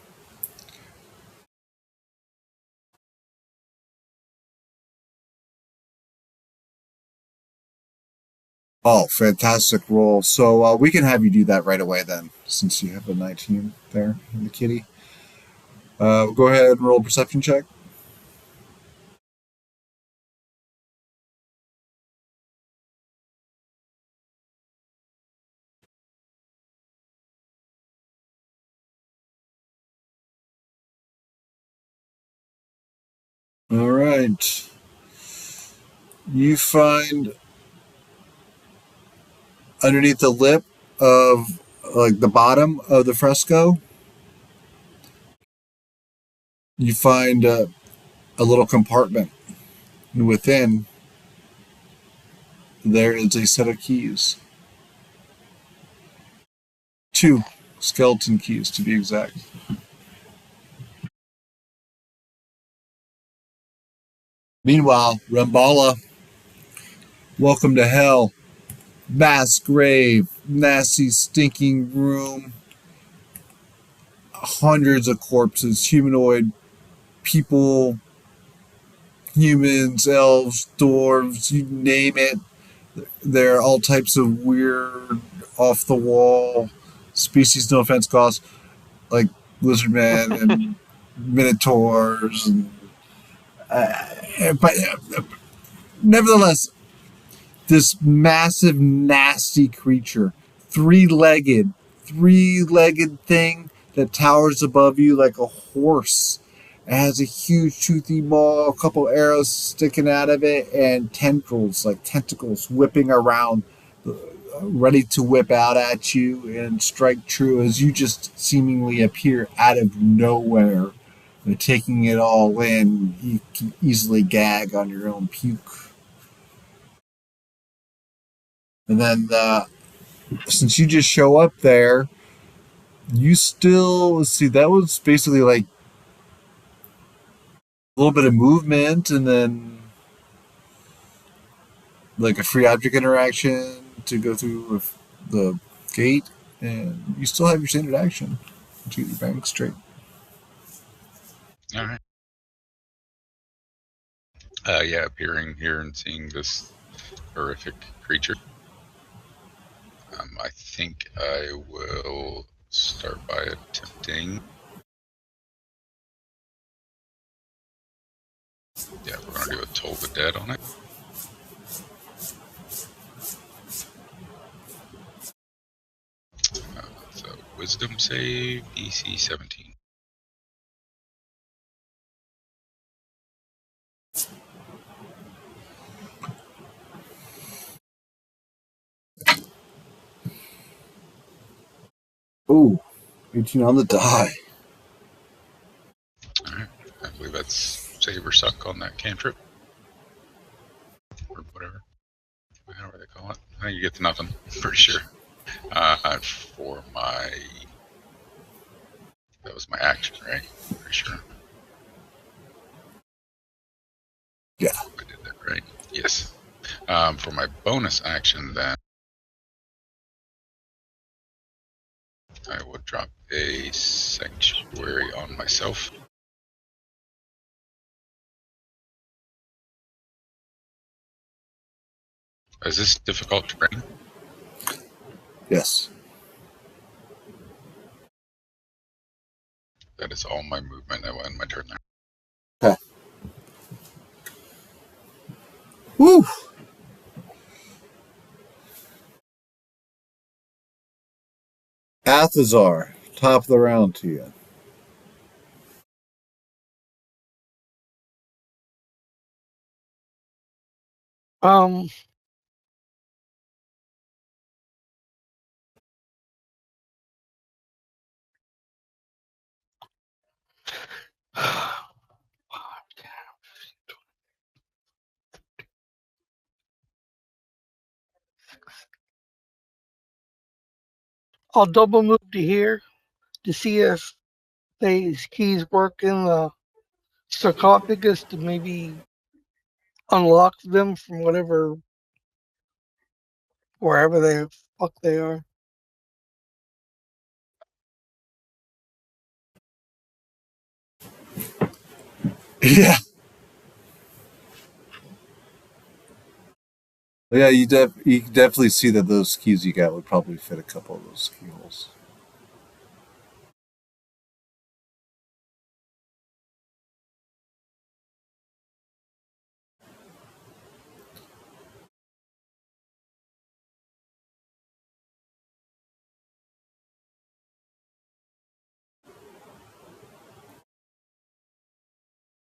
Oh, fantastic roll. So we can have you do that right away then, since you have a 19 there in the kitty. Go ahead and roll a perception check. All right. You find underneath the lip of like the bottom of the fresco, you find a little compartment. And within, there is a set of keys. 2 skeleton keys, to be exact. Meanwhile, Rambala, welcome to hell. Mass grave, nasty, stinking room, hundreds of corpses, humanoid people, humans, elves, dwarves, you name it. There are all types of weird off the wall species, no offense, Goss, like lizardmen and minotaurs, and but nevertheless, this massive, nasty creature, three-legged, three-legged thing that towers above you like a horse. It has a huge toothy maw, a couple arrows sticking out of it, and tendrils, like tentacles, whipping around, ready to whip out at you and strike true as you just seemingly appear out of nowhere. Taking it all in, you can easily gag on your own puke. And then since you just show up there, you still, let's see, that was basically like a little bit of movement and then like a free object interaction to go through the gate, and you still have your standard action to get your bank straight. All right. Yeah, appearing here and seeing this horrific creature. I think I will start by attempting. Yeah, we're gonna do a Toll the Dead on it. So Wisdom save, DC 17. Ooh, 18 on the die. All right, I believe that's save or suck on that cantrip, or whatever. However they call it. I think you get to nothing. Pretty sure. For my, that was my action, right? Pretty sure. Yeah. I did that right. Yes. For my bonus action, then I would drop a sanctuary on myself. Is this difficult terrain? Yes. That is all my movement. I will end my turn there. Okay. Woo! Athazar, top of the round to you. Um, I'll double move to here to see if these keys work in the sarcophagus to maybe unlock them from whatever, wherever the fuck they are. Yeah. Yeah, you can definitely see that those keys you got would probably fit a couple of those keyholes.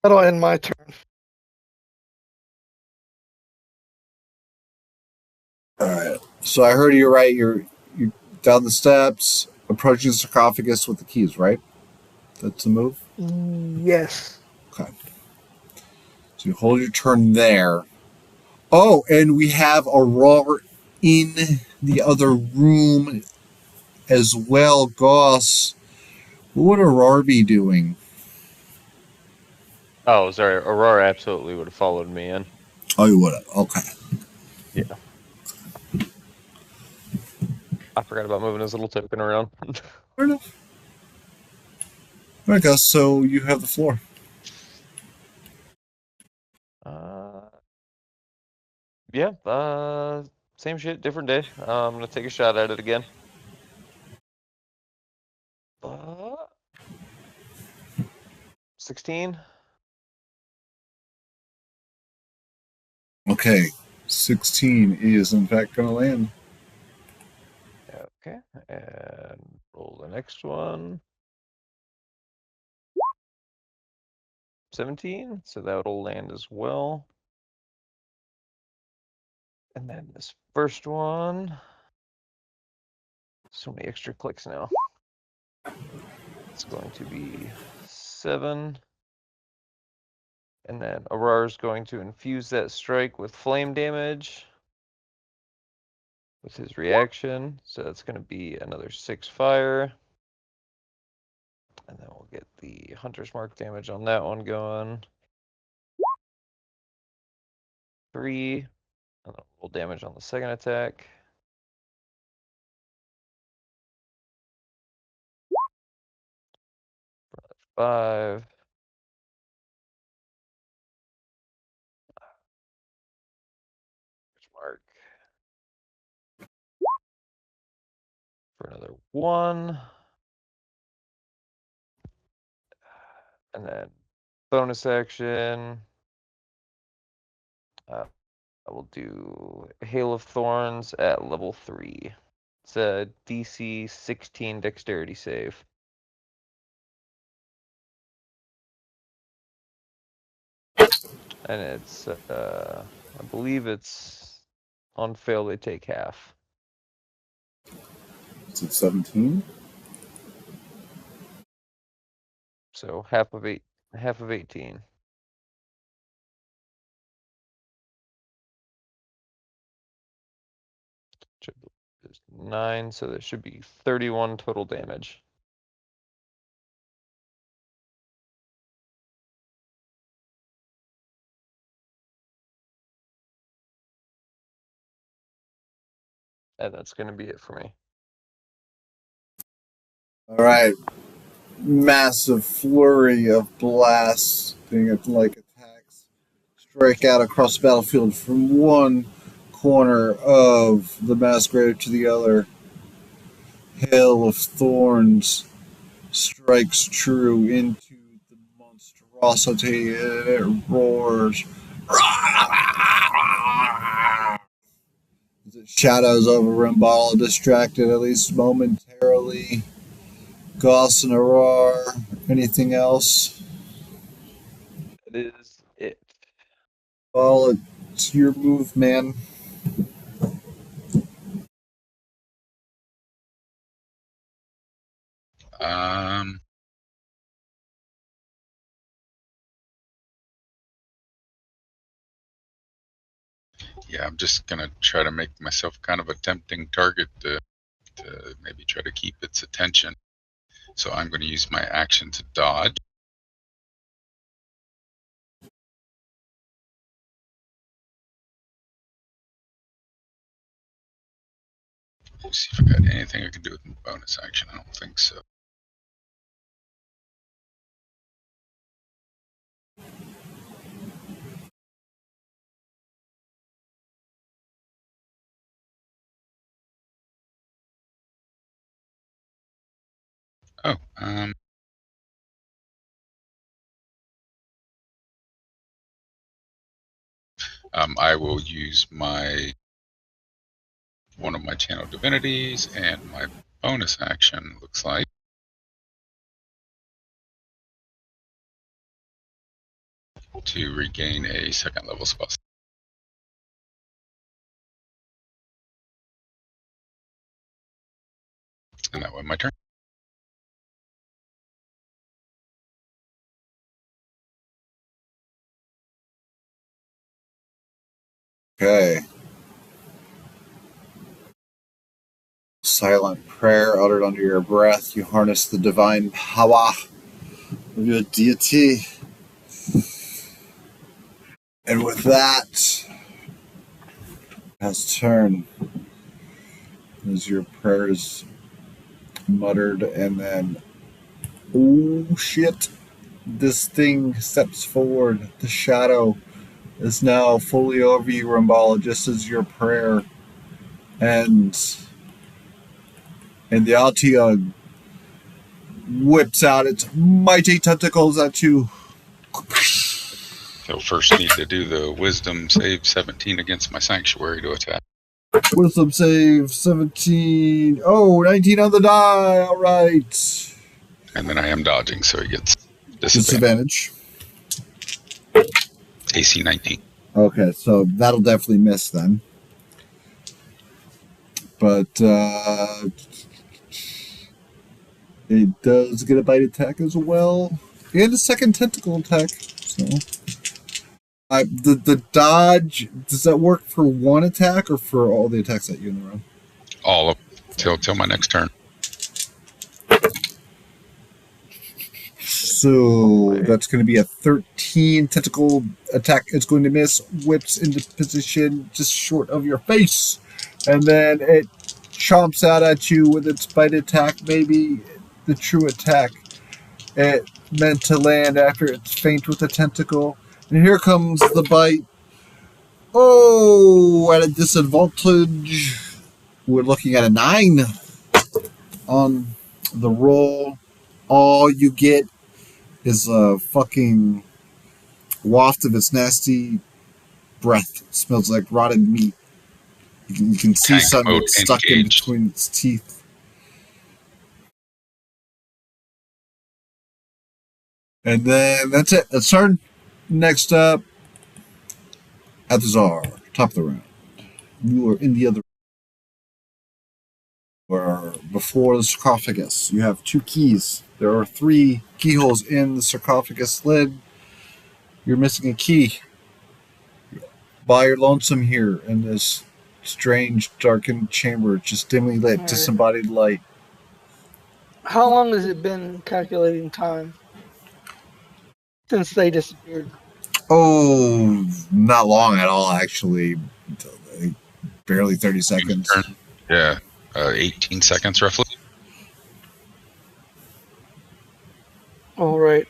That'll end my turn. All right. So I heard you right. You're down the steps, approaching the sarcophagus with the keys, right? That's the move. Yes. Okay. So you hold your turn there. Oh, and we have Aurora in the other room as well. Goss, what would Aurora be doing? Oh, sorry. Aurora absolutely would have followed me in. Oh, you would have. Okay. Yeah. I forgot about moving his little token around. Fair enough. All right, Gus. So you have the floor. Yeah. Same shit, different day. I'm gonna take a shot at it again. 16. Okay, 16 is in fact going to land. Okay, and roll the next one. 17, so that'll land as well. And then this first one. So many extra clicks now. It's going to be 7. And then Auror's going to infuse that strike with flame damage with his reaction. So that's going to be another 6 fire. And then we'll get the Hunter's Mark damage on that one going. 3. And then roll damage on the second attack. For 5. Mark. For another 1. And then bonus action. I will do Hail of Thorns at level 3. It's a DC 16 dexterity save. And it's, I believe it's on fail, they take half. Is it 17? So half of 18. Is 9, so there should be 31 total damage. And that's going to be it for me. All right. Massive flurry of blasts, being like attacks, strike out across the battlefield from one corner of the mass grave to the other. Hail of Thorns strikes true into the monstrosity, and it roars. As it shadows over Rimbala, distracted at least momentarily. Goss and Aurora, anything else? That is it. Well, it's your move, man. Yeah, I'm just gonna try to make myself kind of a tempting target to maybe try to keep its attention. So I'm going to use my action to dodge. Let's see if I got anything I can do with my bonus action. I don't think so. Oh, I will use one of my channel divinities and my bonus action, looks like, to regain a second level spell. And that went my turn. Okay. Silent prayer uttered under your breath. You harness the divine power of your deity. And with that, has turn as your prayers muttered, and then, oh shit, this thing steps forward. The shadow is now fully over you, Rambala, just as your prayer and the Altia whips out its mighty tentacles at you. He'll first need to do the wisdom save 17 against my sanctuary to attack. Wisdom save 17. Oh, 19 on the die. All right. And then I am dodging, so he gets disadvantage. AC 19. Okay, so that'll definitely miss then. But it does get a bite attack as well. And a second tentacle attack. So the dodge, does that work for one attack or for all the attacks that you in the row? All up till my next turn. So that's going to be a 13 tentacle attack. It's going to miss, whips into position just short of your face, and then it chomps out at you with its bite attack, maybe the true attack. It meant to land after it's feint with a tentacle. And here comes the bite. Oh, at a disadvantage. We're looking at a 9 on the roll. All you get is a fucking waft of its nasty breath. It smells like rotted meat. You can see Tank something mode stuck in engaged. between its teeth. And then that's it. That's turn. Next up, Athazar, top of the round. You are in the other or before the sarcophagus. You have 2 keys. There are 3 keyholes in the sarcophagus lid. You're missing a key. By your lonesome here in this strange, darkened chamber, just dimly lit, Alright. disembodied light. How long has it been calculating time since they disappeared? Oh, not long at all, actually. Barely 30 seconds. Yeah, 18 seconds roughly. All right.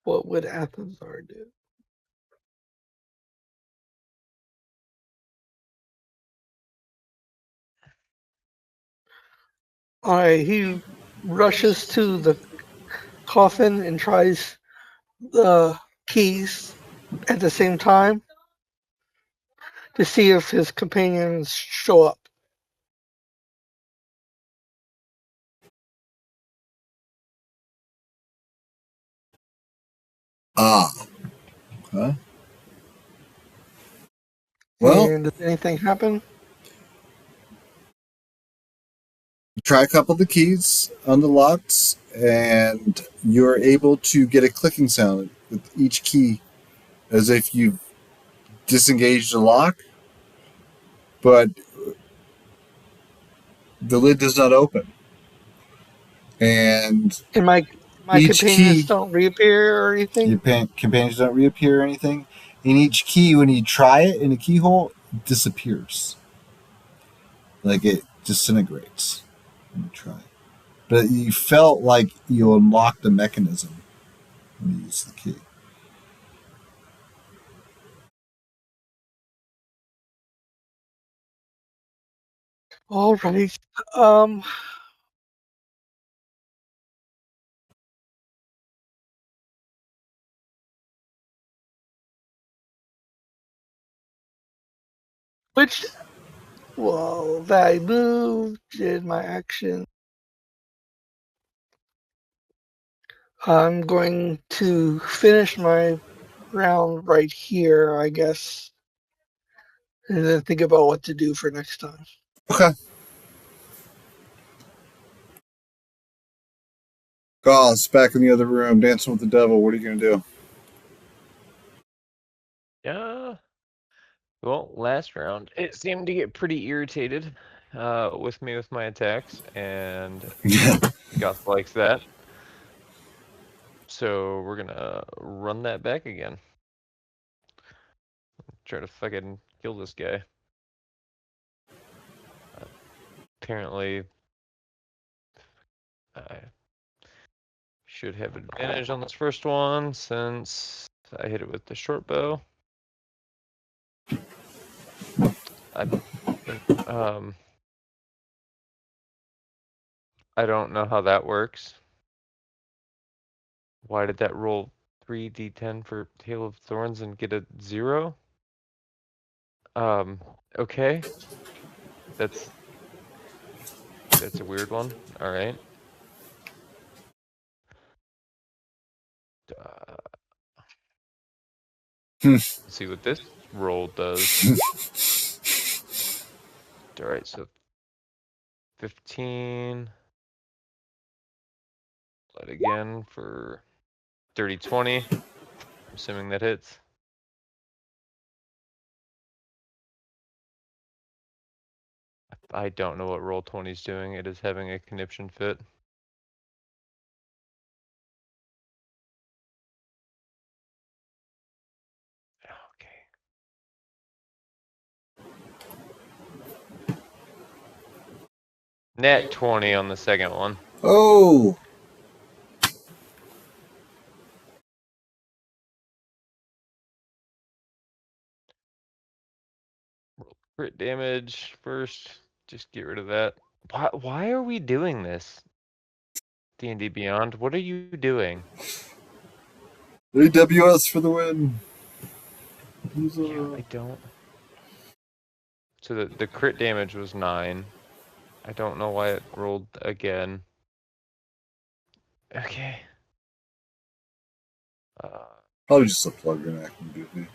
What would Athazar do? All right, he rushes to the coffin and tries the keys at the same time to see if his companions show up. Okay. Well, and does anything happen? try a couple of the keys on the locks, and you're able to get a clicking sound with each key as if you've disengaged the lock, but the lid does not open. And And my each companions key, don't reappear or anything? your companions don't reappear or anything. In each key, when you try it in a keyhole, it disappears. Like it disintegrates when you try it. But you felt like you unlocked the mechanism when you used the key. All right. Which, well, that I moved, did my action. I'm going to finish my round right here, I guess, and then think about what to do for next time. Okay. Gauze back in the other room, dancing with the devil. What are you going to do? Yeah. Well, last round, it seemed to get pretty irritated with me with my attacks, and Goth likes that. So we're gonna run that back again. Try to fucking kill this guy. Apparently, should have advantage on this first one since I hit it with the short bow. I think I don't know how that works. Why did that roll 3d10 for Hail of Thorns and get a 0? Okay. That's a weird one. All right. Let's see what this roll does. All right, so 15. Light again for 30-20. I'm assuming that hits. I don't know what Roll20 is doing. It is having a conniption fit. Okay. Net 20 on the second one. Oh, Crit damage first. Just get rid of that. Why are we doing this? D&D Beyond, what are you doing? AWS for the win. Yeah, I don't. So the crit damage was 9. I don't know why it rolled again. Okay. Probably just a plug-in acting goofy.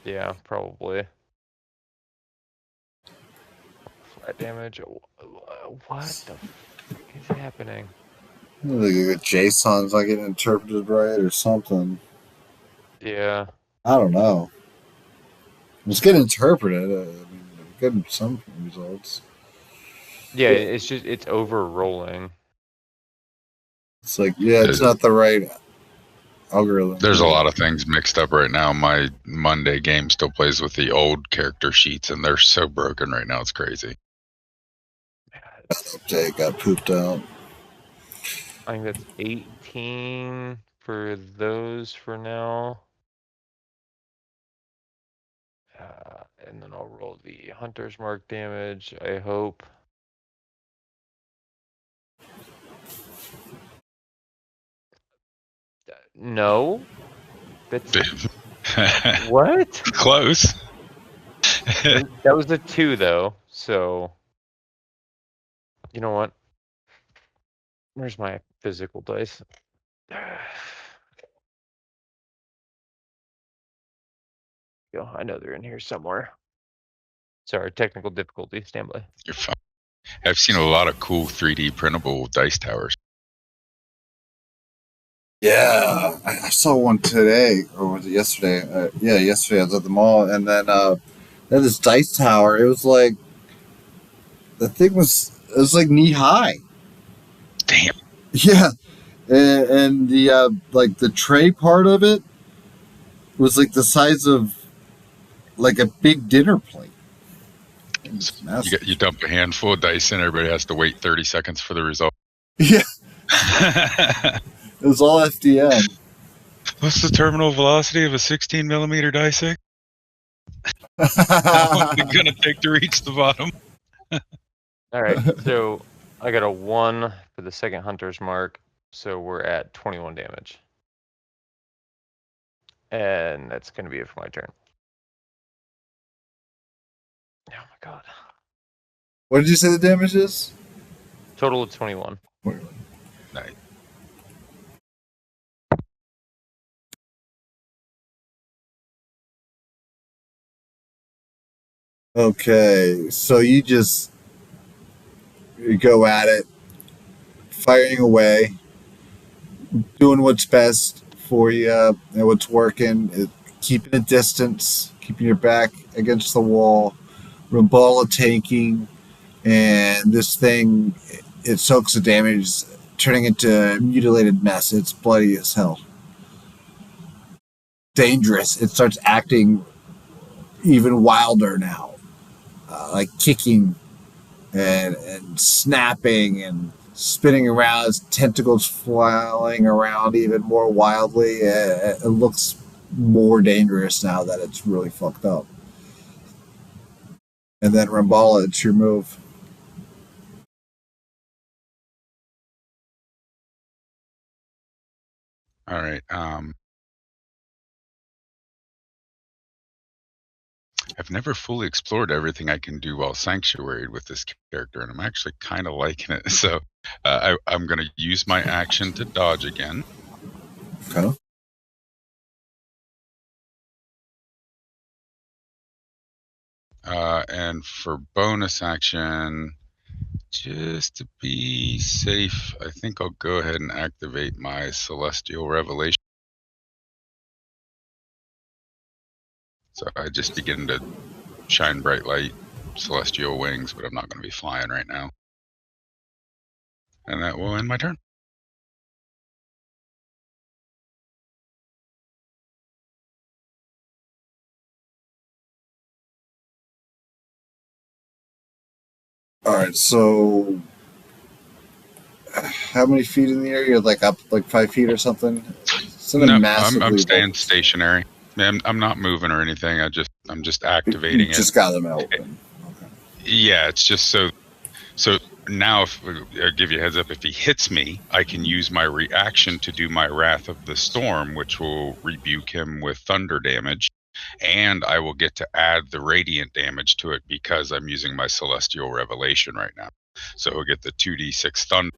Yeah, probably. Flat damage. What the fuck is happening? Like JSON's not getting interpreted right or something. Yeah. I don't know. It's getting interpreted. I mean, getting some results. Yeah, it's just, it's over rolling. It's like, yeah, it's not the right algorithm. There's a lot of things mixed up right now. My Monday game still plays with the old character sheets, and they're so broken right now. It's crazy. Update got pooped out. I think that's 18 for those for now. And then I'll roll the Hunter's Mark damage, I hope. No? That's... What? Close. That was a 2 though, so... You know what? Where's my physical dice? Yo, I know they're in here somewhere. Sorry, technical difficulty, stand by. You're fine. I've seen a lot of cool 3D printable dice towers. Yeah, I saw one today, or was it yesterday? Yeah, yesterday I was at the mall, and then they had this dice tower. It was like the thing was like knee high. Damn. Yeah, and the like the tray part of it was like the size of like a big dinner plate. You dump a handful of dice in, everybody has to wait 30 seconds for the result. Yeah. It was all FDM. What's the terminal velocity of a 16 millimeter dice? How long is it going to take to reach the bottom? All right, so I got a 1 for the second Hunter's Mark, so we're at 21 damage. And that's going to be it for my turn. Oh my god. What did you say the damage is? Total of 21. Nice. Okay, so you go at it, firing away, doing what's best for you and what's working, keeping a distance, keeping your back against the wall, Rambala tanking, and this thing, it soaks the damage, turning into a mutilated mess. It's bloody as hell. Dangerous. It starts acting even wilder now, like kicking and snapping and spinning around, its tentacles flailing around even more wildly. It looks more dangerous now that it's really fucked up. And then Rambala, it's your move. All right. I've never fully explored everything I can do while sanctuaried with this character, and I'm actually kind of liking it. So I'm going to use my action to dodge again. Okay. And for bonus action, just to be safe, I think I'll go ahead and activate my Celestial Revelation. So I just begin to shine bright light, celestial wings, but I'm not going to be flying right now. And that will end my turn. All right, so how many feet in the air? You're like up like 5 feet or something? No, I'm staying stationary. I'm not moving or anything. I'm just activating you just got them open. Okay. Yeah, it's just so now if I'll give you a heads up, if he hits me, I can use my reaction to do my Wrath of the Storm, which will rebuke him with thunder damage, and I will get to add the radiant damage to it because I'm using my Celestial Revelation right now. So he'll get the 2d6 thunder.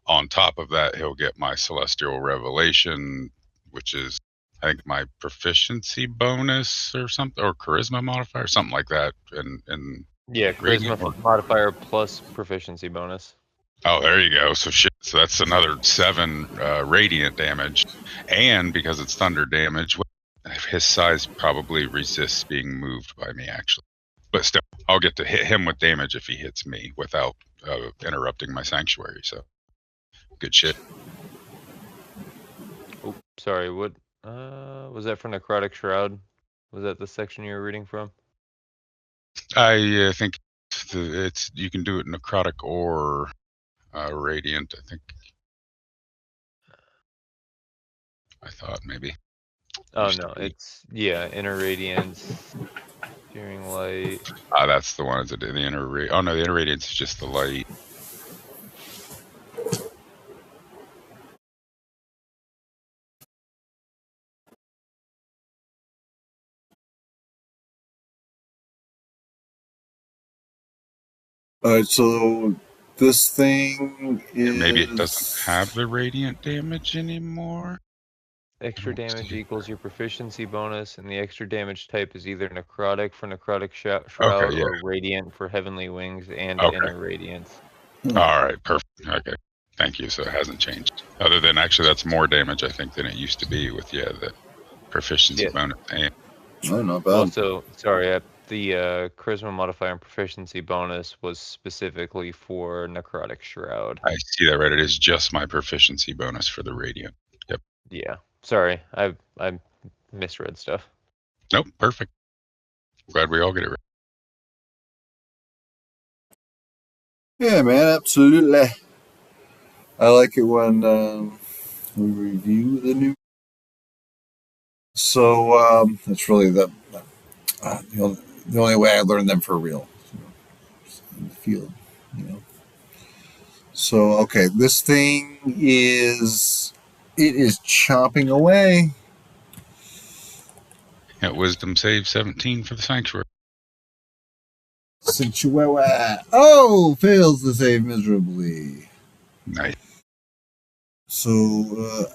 On top of that, he'll get my Celestial Revelation, which is, I think, my proficiency bonus or something, or charisma modifier, something like that. And yeah, charisma modifier plus proficiency bonus. Oh, there you go. So shit. So that's another 7 radiant damage, and because it's thunder damage, his size probably resists being moved by me, actually. But still, I'll get to hit him with damage if he hits me without interrupting my sanctuary. So good shit. Oh, sorry. What was that for? Necrotic Shroud? Was that the section you were reading from? I think it's you can do it necrotic or radiant. I thought maybe. Oh no, it's inner radiance, searing light. Ah, that's the one. Is it the inner? Oh no, the inner radiance is just the light. All right, so this thing is... Maybe it doesn't have the radiant damage anymore. Extra damage equals your proficiency bonus, and the extra damage type is either necrotic for necrotic shroud or radiant for heavenly wings and inner radiance. All right, perfect. Okay, thank you. So it hasn't changed. Other than actually, that's more damage I think than it used to be with the proficiency bonus. Oh, not bad. Also, sorry, the charisma modifier and proficiency bonus was specifically for necrotic shroud. I see that right. It is just my proficiency bonus for the radiant. Yep. Yeah. Sorry, I misread stuff. Nope. Perfect. Glad we all get it right. Yeah, man, absolutely. I like it when we review the new. So that's really the only way I learned them for real, in the field, So okay, this thing is chomping away. At Wisdom save 17 for the sanctuary. Sanctuary. Oh, fails to save miserably. Nice. So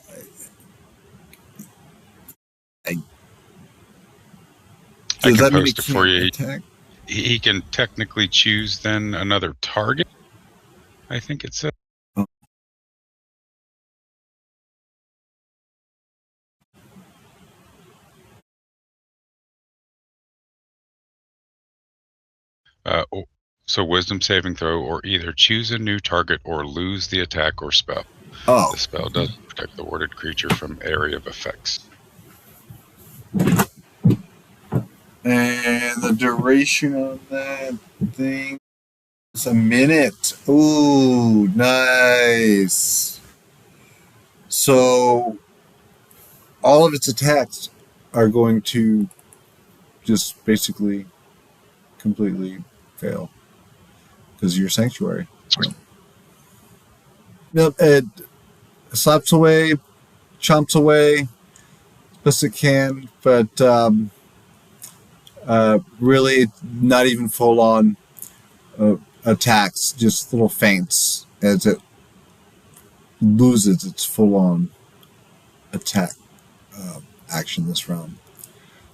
I can post it for you. He can technically choose then another target. I think it said. So wisdom saving throw, or either choose a new target or lose the attack or spell. Oh. The spell does protect the warded creature from area of effects. And the duration of that thing It's a minute. Ooh, nice. So all of its attacks are going to just basically completely fail because you're sanctuary. Sweet. Yep, it slaps away, chomps away, best it can, but really not even full on attacks, just little feints as it loses its full on attack action this round.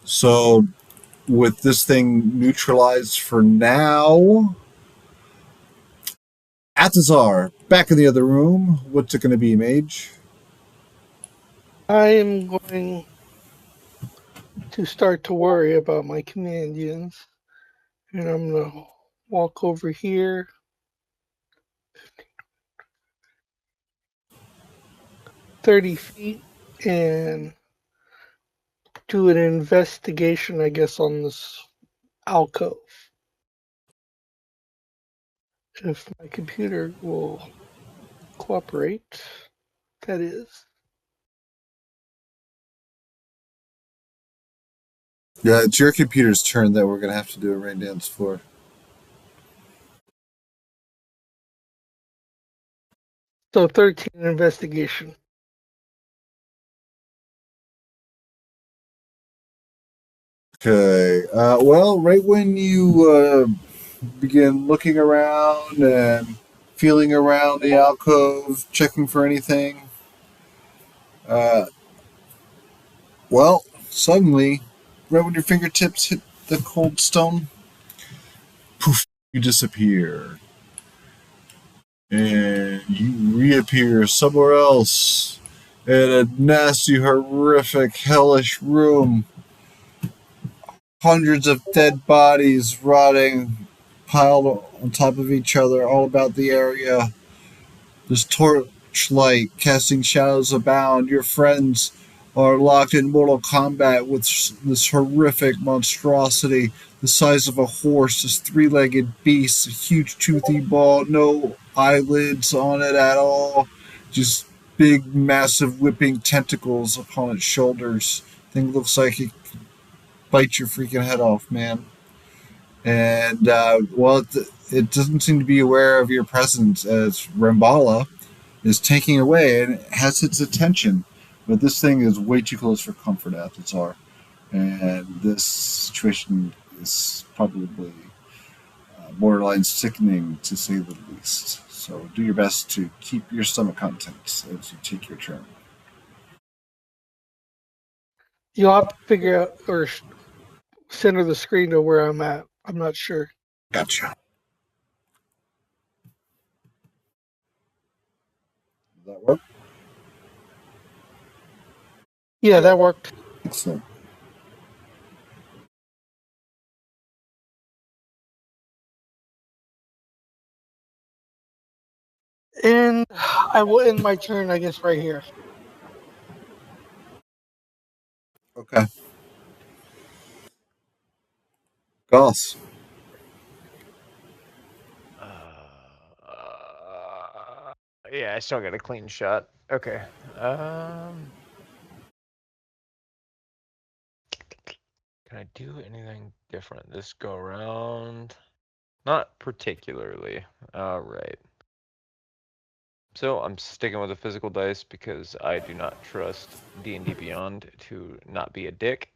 So, with this thing neutralized for now, Atazar, back in the other room. What's it going to be, Mage? I am going to start to worry about my Canadians. And I'm going to walk over here. 30 feet and do an investigation, I guess, on this alcove. If my computer will cooperate, that is. Yeah, it's your computer's turn that we're going to have to do a rain dance for. So 13 investigation. Okay. Well, right when you begin looking around and feeling around the alcove, checking for anything, uh, well, suddenly, right when your fingertips hit the cold stone, poof, you disappear. And you reappear somewhere else in a nasty, horrific, hellish room. Hundreds of dead bodies rotting, piled on top of each other, all about the area. This torchlight casting shadows abound. Your friends are locked in mortal combat with this horrific monstrosity, the size of a horse, this three-legged beast, a huge toothy ball, no eyelids on it at all, just big, massive, whipping tentacles upon its shoulders. Thing looks like it could bite your freaking head off, man. And well, it doesn't seem to be aware of your presence as Rambala is taking away and it has its attention. But this thing is way too close for comfort at the Tsar. And this situation is probably borderline sickening to say the least. So do your best to keep your stomach content as you take your turn. You'll have to figure out or center the screen to where I'm at. I'm not sure. Gotcha. Does that work? Yeah, that worked. Excellent. And I will end my turn, I guess, right here. Okay. Goss. Yeah, I still got a clean shot. Okay. Can I do anything different this go around? Not particularly. All right. So I'm sticking with the physical dice because I do not trust D&D Beyond to not be a dick.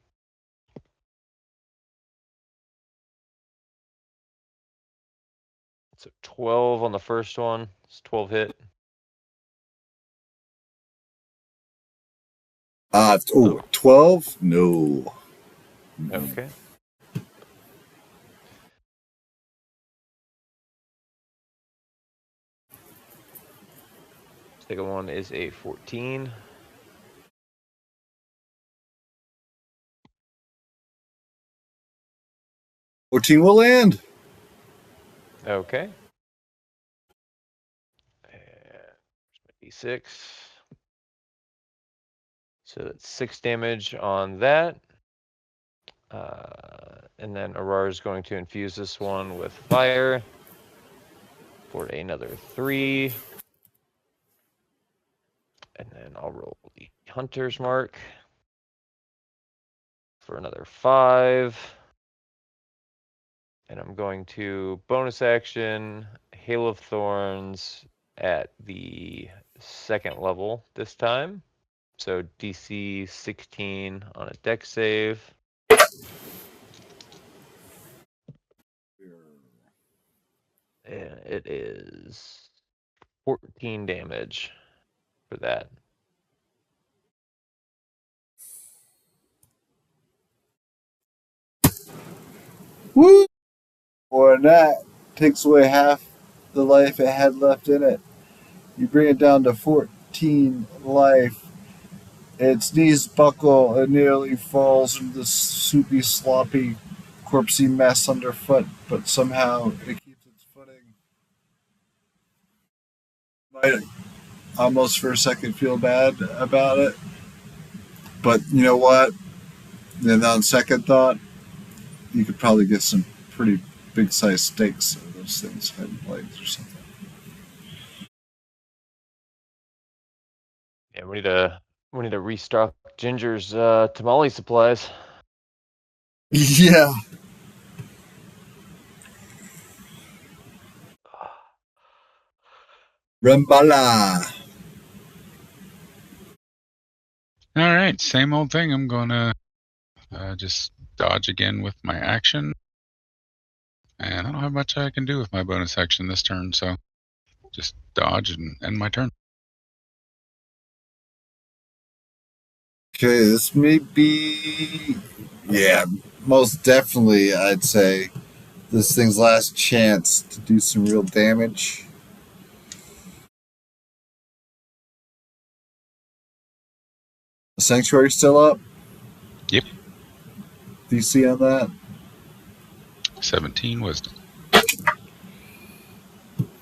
So 12 on the first one. It's 12 hit. Oh, 12? No. Okay. Second one is a 14. 14 will land. Okay. D6. So that's 6 damage on that. And then Aurora is going to infuse this one with fire. for another 3. And then I'll roll the Hunter's Mark for another 5. And I'm going to bonus action Hail of Thorns at the 2nd level this time. So DC 16 on a dex save. And it is 14 damage for that. Woo! Boy, and that takes away half the life it had left in it. You bring it down to 14 life. Its knees buckle and nearly falls into the soupy, sloppy, corpsey mess underfoot, but somehow it keeps its footing. Might almost for a second feel bad about it, but you know what? Then on second thought, you could probably get some pretty big sized steaks of those things, head legs or something. Yeah, we need to restock Ginger's tamale supplies. Yeah. Rambala. All right, same old thing. I'm gonna just dodge again with my action, and I don't have much I can do with my bonus action this turn, so just dodge and end my turn. Okay, this may be, yeah, most definitely, I'd say, this thing's last chance to do some real damage. The Sanctuary still up? Yep. DC on that? 17 wisdom.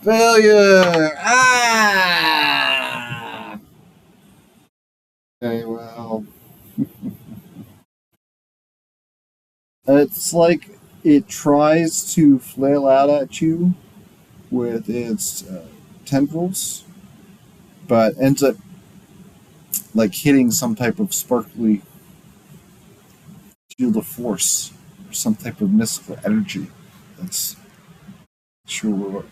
Failure! Ah! Okay, well. It's like it tries to flail out at you with its tendrils, but ends up like hitting some type of sparkly shield of force or some type of mystical energy that's sure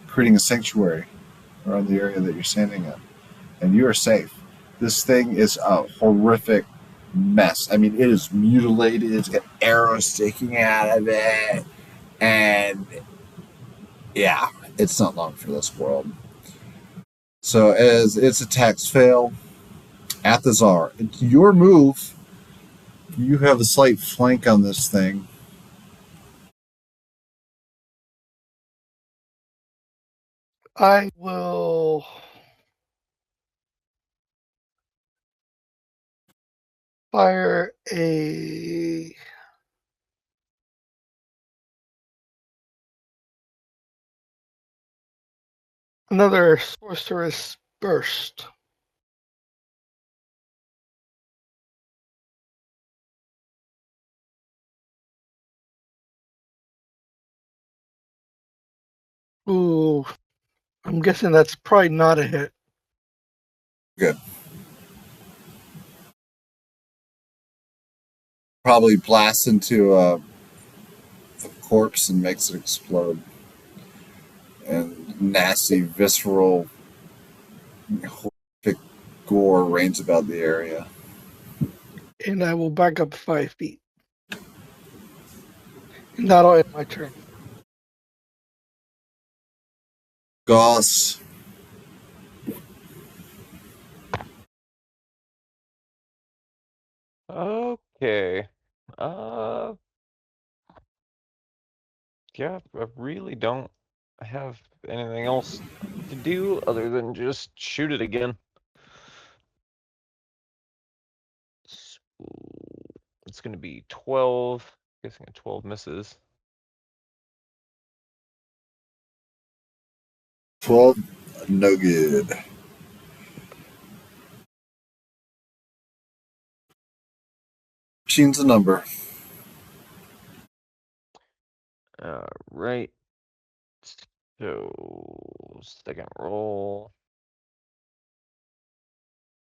creating a sanctuary around the area that you're standing in, and you are safe. This thing is a horrific mess. I mean, it is mutilated. It's got arrows sticking out of it, and yeah, it's not long for this world. So as its attacks fail, Athazar, it's your move. You have a slight flank on this thing. I will fire another sorceress burst. Ooh, I'm guessing that's probably not a hit. Good. Probably blasts into a corpse and makes it explode. And nasty, visceral, horrific gore reigns about the area. And I will back up 5 feet. And that'll end my turn. Goss. Okay. Yeah, I really don't have anything else to do other than just shoot it again. So it's going to be 12. I'm guessing a 12 misses. 12. No good. Machine's a number. Right. So, second roll.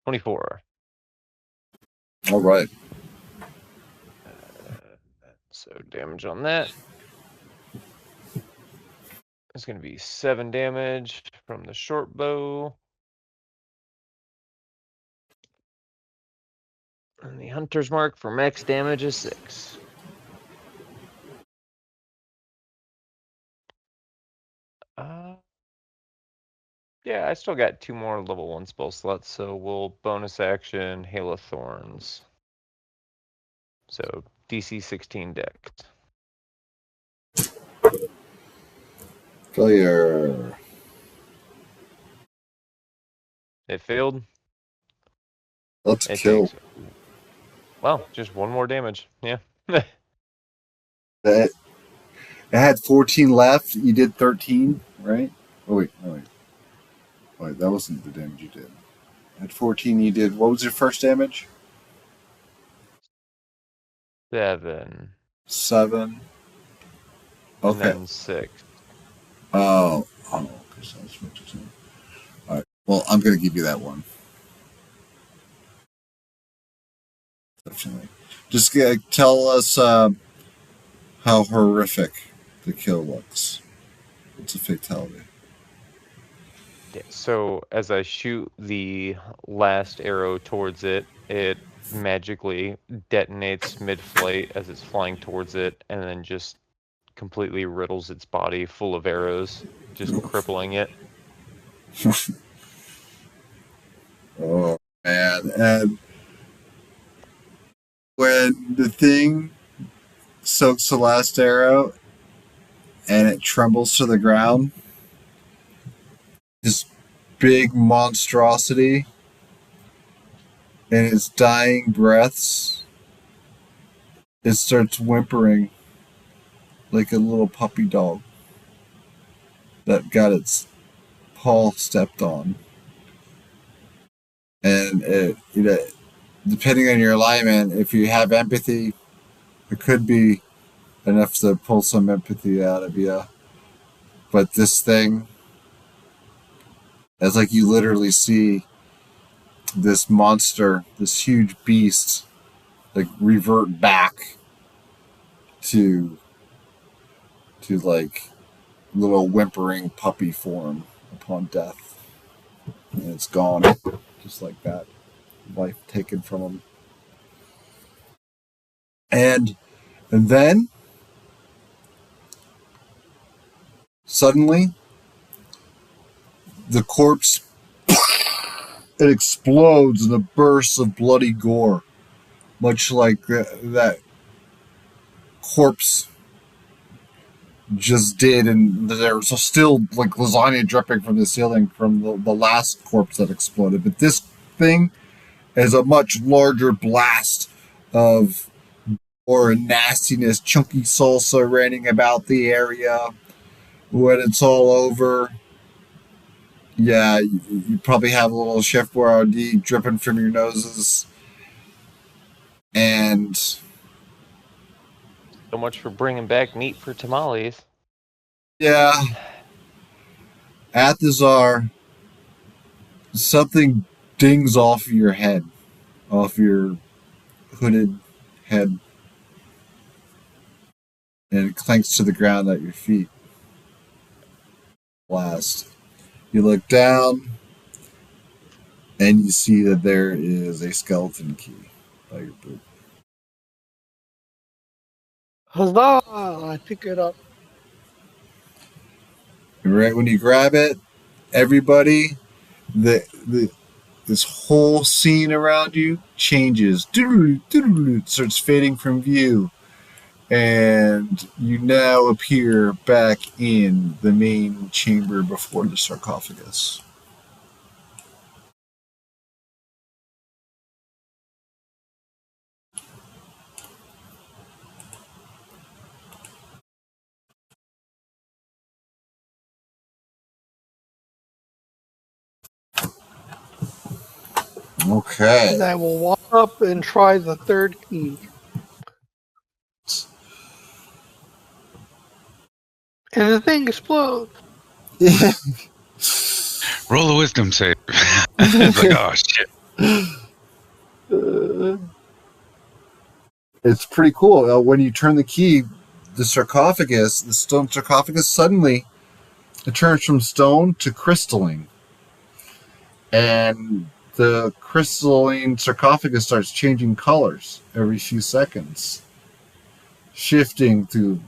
24. All right. So damage on that. It's going to be 7 damage from the short bow. And the hunter's mark for max damage is 6. Yeah, I still got 2 more level 1 spell slots, so we'll bonus action Hail of Thorns. So DC 16 dex. Failure. It failed. Let's It kill. takes, well, just 1 more damage. Yeah. That it had 14 left. You did 13, right? Oh wait, no wait. Wait, that wasn't the damage you did. At 14, you did. What was your first damage? 7. 7. And Okay. then 6. Oh, okay. So that's what you're saying. All right. Well, I'm gonna give you that one. Definitely. Just tell us how horrific the kill looks. It's a fatality. Yeah, so as I shoot the last arrow towards it, it magically detonates mid-flight as it's flying towards it, and then just completely riddles its body full of arrows, just crippling it. Oh man! And when the thing soaks the last arrow and it trembles to the ground, this big monstrosity in its dying breaths, it starts whimpering like a little puppy dog that got its paw stepped on. And depending on your alignment, if you have empathy, it could be enough to pull some empathy out of you. But this thing, it's like you literally see this monster, this huge beast, like revert back to like little whimpering puppy form upon death, and it's gone just like that. Life taken from him, and then suddenly the corpse it explodes in a burst of bloody gore, much like that corpse just did, and there's still like lasagna dripping from the ceiling from the last corpse that exploded. But this thing is a much larger blast of or nastiness, chunky salsa raining about the area. When it's all over, yeah, you probably have a little Chef Boyardee dripping from your noses, and So much for bringing back meat for tamales. yeah, at the czar, something dings off your head, off your hooded head, and it clanks to the ground at your feet. Blast. You look down, and you see that there is a skeleton key by your boot. Huzzah! I pick it up. And right when you grab it, everybody, the this whole scene around you changes. It starts fading from view, and you now appear back in the main chamber before the sarcophagus. Okay. And I will walk up and try the third key. And the thing explodes. Roll a wisdom save. It's like, oh shit. It's pretty cool. When you turn the key, the stone sarcophagus, suddenly it turns from stone to crystalline. And the crystalline sarcophagus starts changing colors every few seconds, shifting through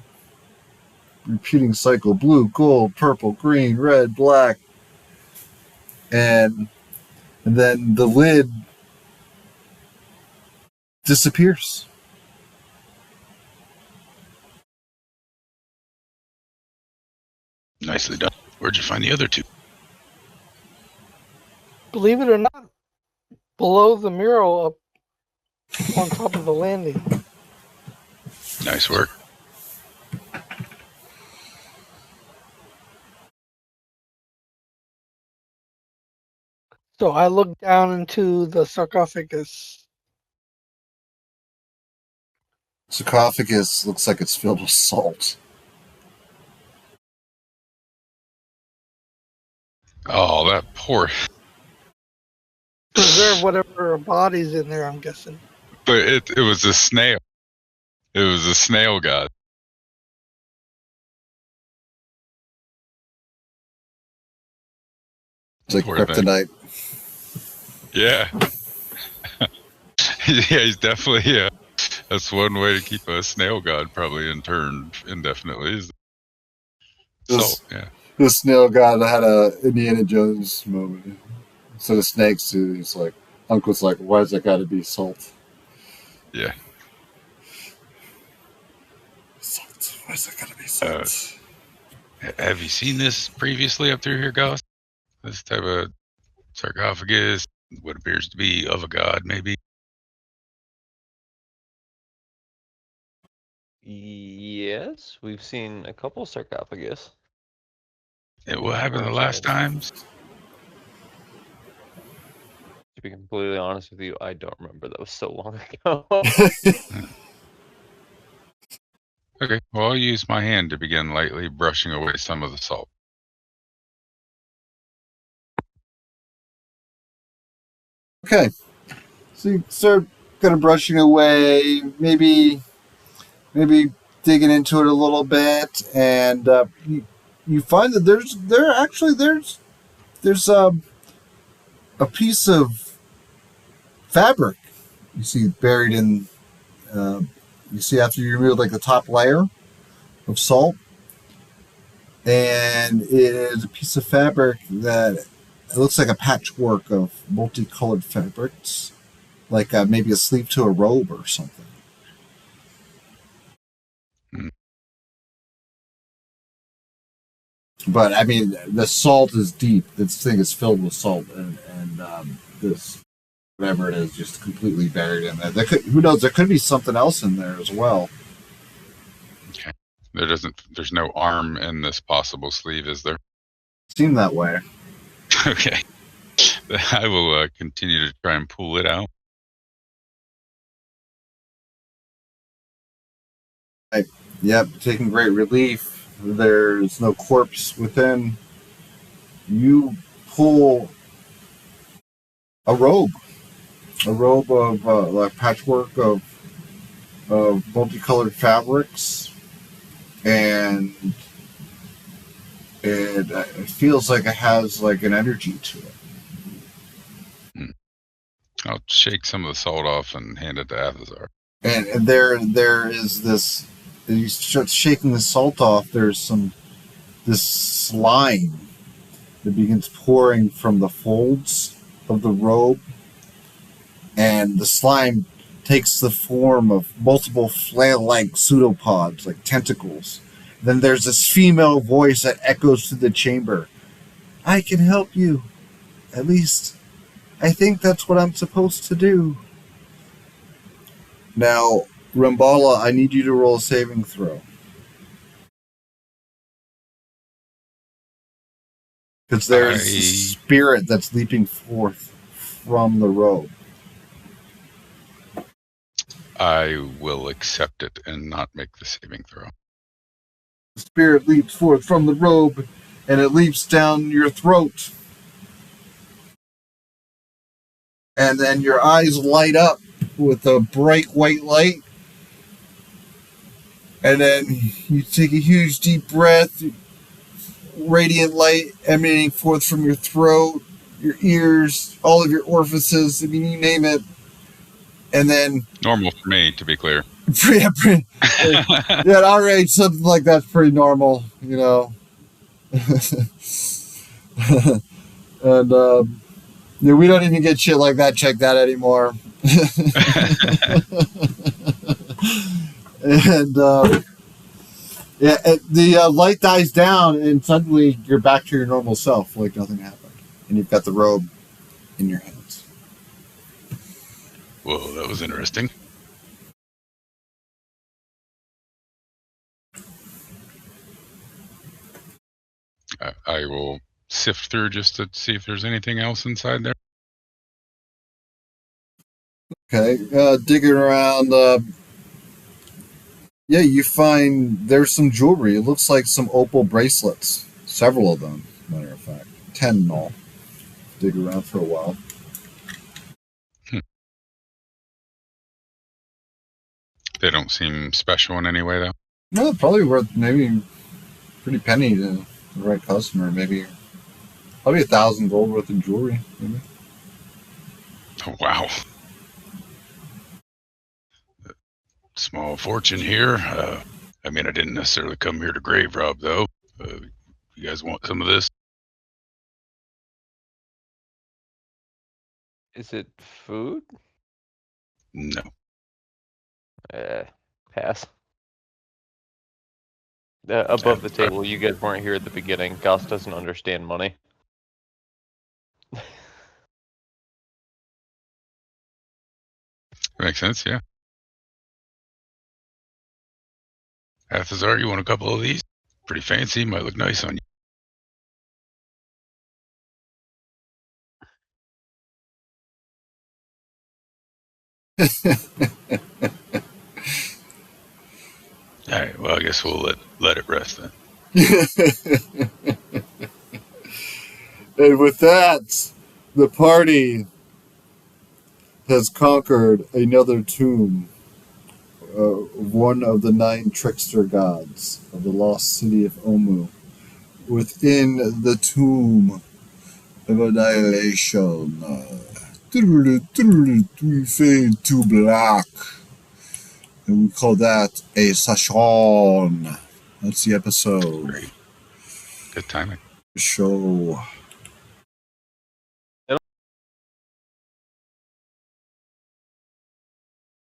repeating cycle: blue, gold, purple, green, red, black. And then the lid disappears. Nicely done. Where'd you find the other two? Believe it or not, below the mural up on top of the landing. Nice work. So I look down into the sarcophagus. Sarcophagus looks like it's filled with salt. Oh, that poor. Preserve whatever body's in there, I'm guessing. But it was a snail. It was a snail god. It's like Poor kryptonite. Yeah. Yeah, he's definitely, that's one way to keep a snail god probably interned indefinitely. Is salt, yeah. The snail god had a Indiana Jones moment. Instead of snakes, he's like, Uncle's like, why's that gotta be salt? Yeah. Salt. Why's that gotta be salt? Have you seen this previously up through here, Ghost? This type of sarcophagus, what appears to be of a god, maybe? Yes, we've seen a couple sarcophagus. What happened the last times? To be completely honest with you, I don't remember. That was so long ago. Okay, well, I'll use my hand to begin lightly brushing away some of the salt. Okay. So you start kind of brushing away, maybe digging into it a little bit, and you find that there's a piece of fabric you see buried in. You see after you remove like the top layer of salt, and it is a piece of fabric that it looks like a patchwork of multicolored fabrics, like maybe a sleeve to a robe or something. But I mean, the salt is deep. This thing is filled with salt, and this whatever it is, just completely buried in there. Who knows? There could be something else in there as well. Okay. There's no arm in this possible sleeve, is there? Seemed that way. Okay. I will continue to try and pull it out. Yep, taking great relief. There's no corpse within. You pull a robe of like patchwork of multicolored fabrics, and it feels like it has like an energy to it. I'll shake some of the salt off and hand it to Athazar. And there is this. You start shaking the salt off. There's this slime that begins pouring from the folds of the robe, and the slime takes the form of multiple flail-like pseudopods, like tentacles. Then there's this female voice that echoes through the chamber. I can help you. At least, I think that's what I'm supposed to do. Now, Rambala, I need you to roll a saving throw. Because there's a spirit that's leaping forth from the robe. I will accept it and not make the saving throw. The spirit leaps forth from the robe, and it leaps down your throat. And then your eyes light up with a bright white light. And then you take a huge deep breath, radiant light emanating forth from your throat, your ears, all of your orifices, I mean, you name it. And then... Normal for me, to be clear. Yeah, at our age, something like that's pretty normal, you know. And yeah, we don't even get shit like that checked out anymore. And yeah, the light dies down, and suddenly you're back to your normal self, like nothing happened, and you've got the robe in your hands. Whoa, that was interesting. I will sift through just to see if there's anything else inside there. Okay, digging around. Yeah, you find there's some jewelry. It looks like some opal bracelets. Several of them, matter of fact. 10 in all. Dig around for a while. They don't seem special in any way, though. No, probably worth maybe pretty penny to the right customer. Maybe probably 1,000 gold worth of jewelry. Maybe. Oh, wow. Small fortune here. I mean, I didn't necessarily come here to grave rob, though. You guys want some of this? Is it food? No. Pass. Above the table, you guys weren't here at the beginning. Goss doesn't understand money. Makes sense, yeah. Athazar, you want a couple of these? Pretty fancy, might look nice on you. Alright, well, I guess we'll let it rest then. And with that, the party has conquered another tomb. One of the 9 trickster gods of the lost city of Omu. Within the tomb of Annihilation, we fade to black. And we call that a session. That's the episode. Great. Good timing. Show.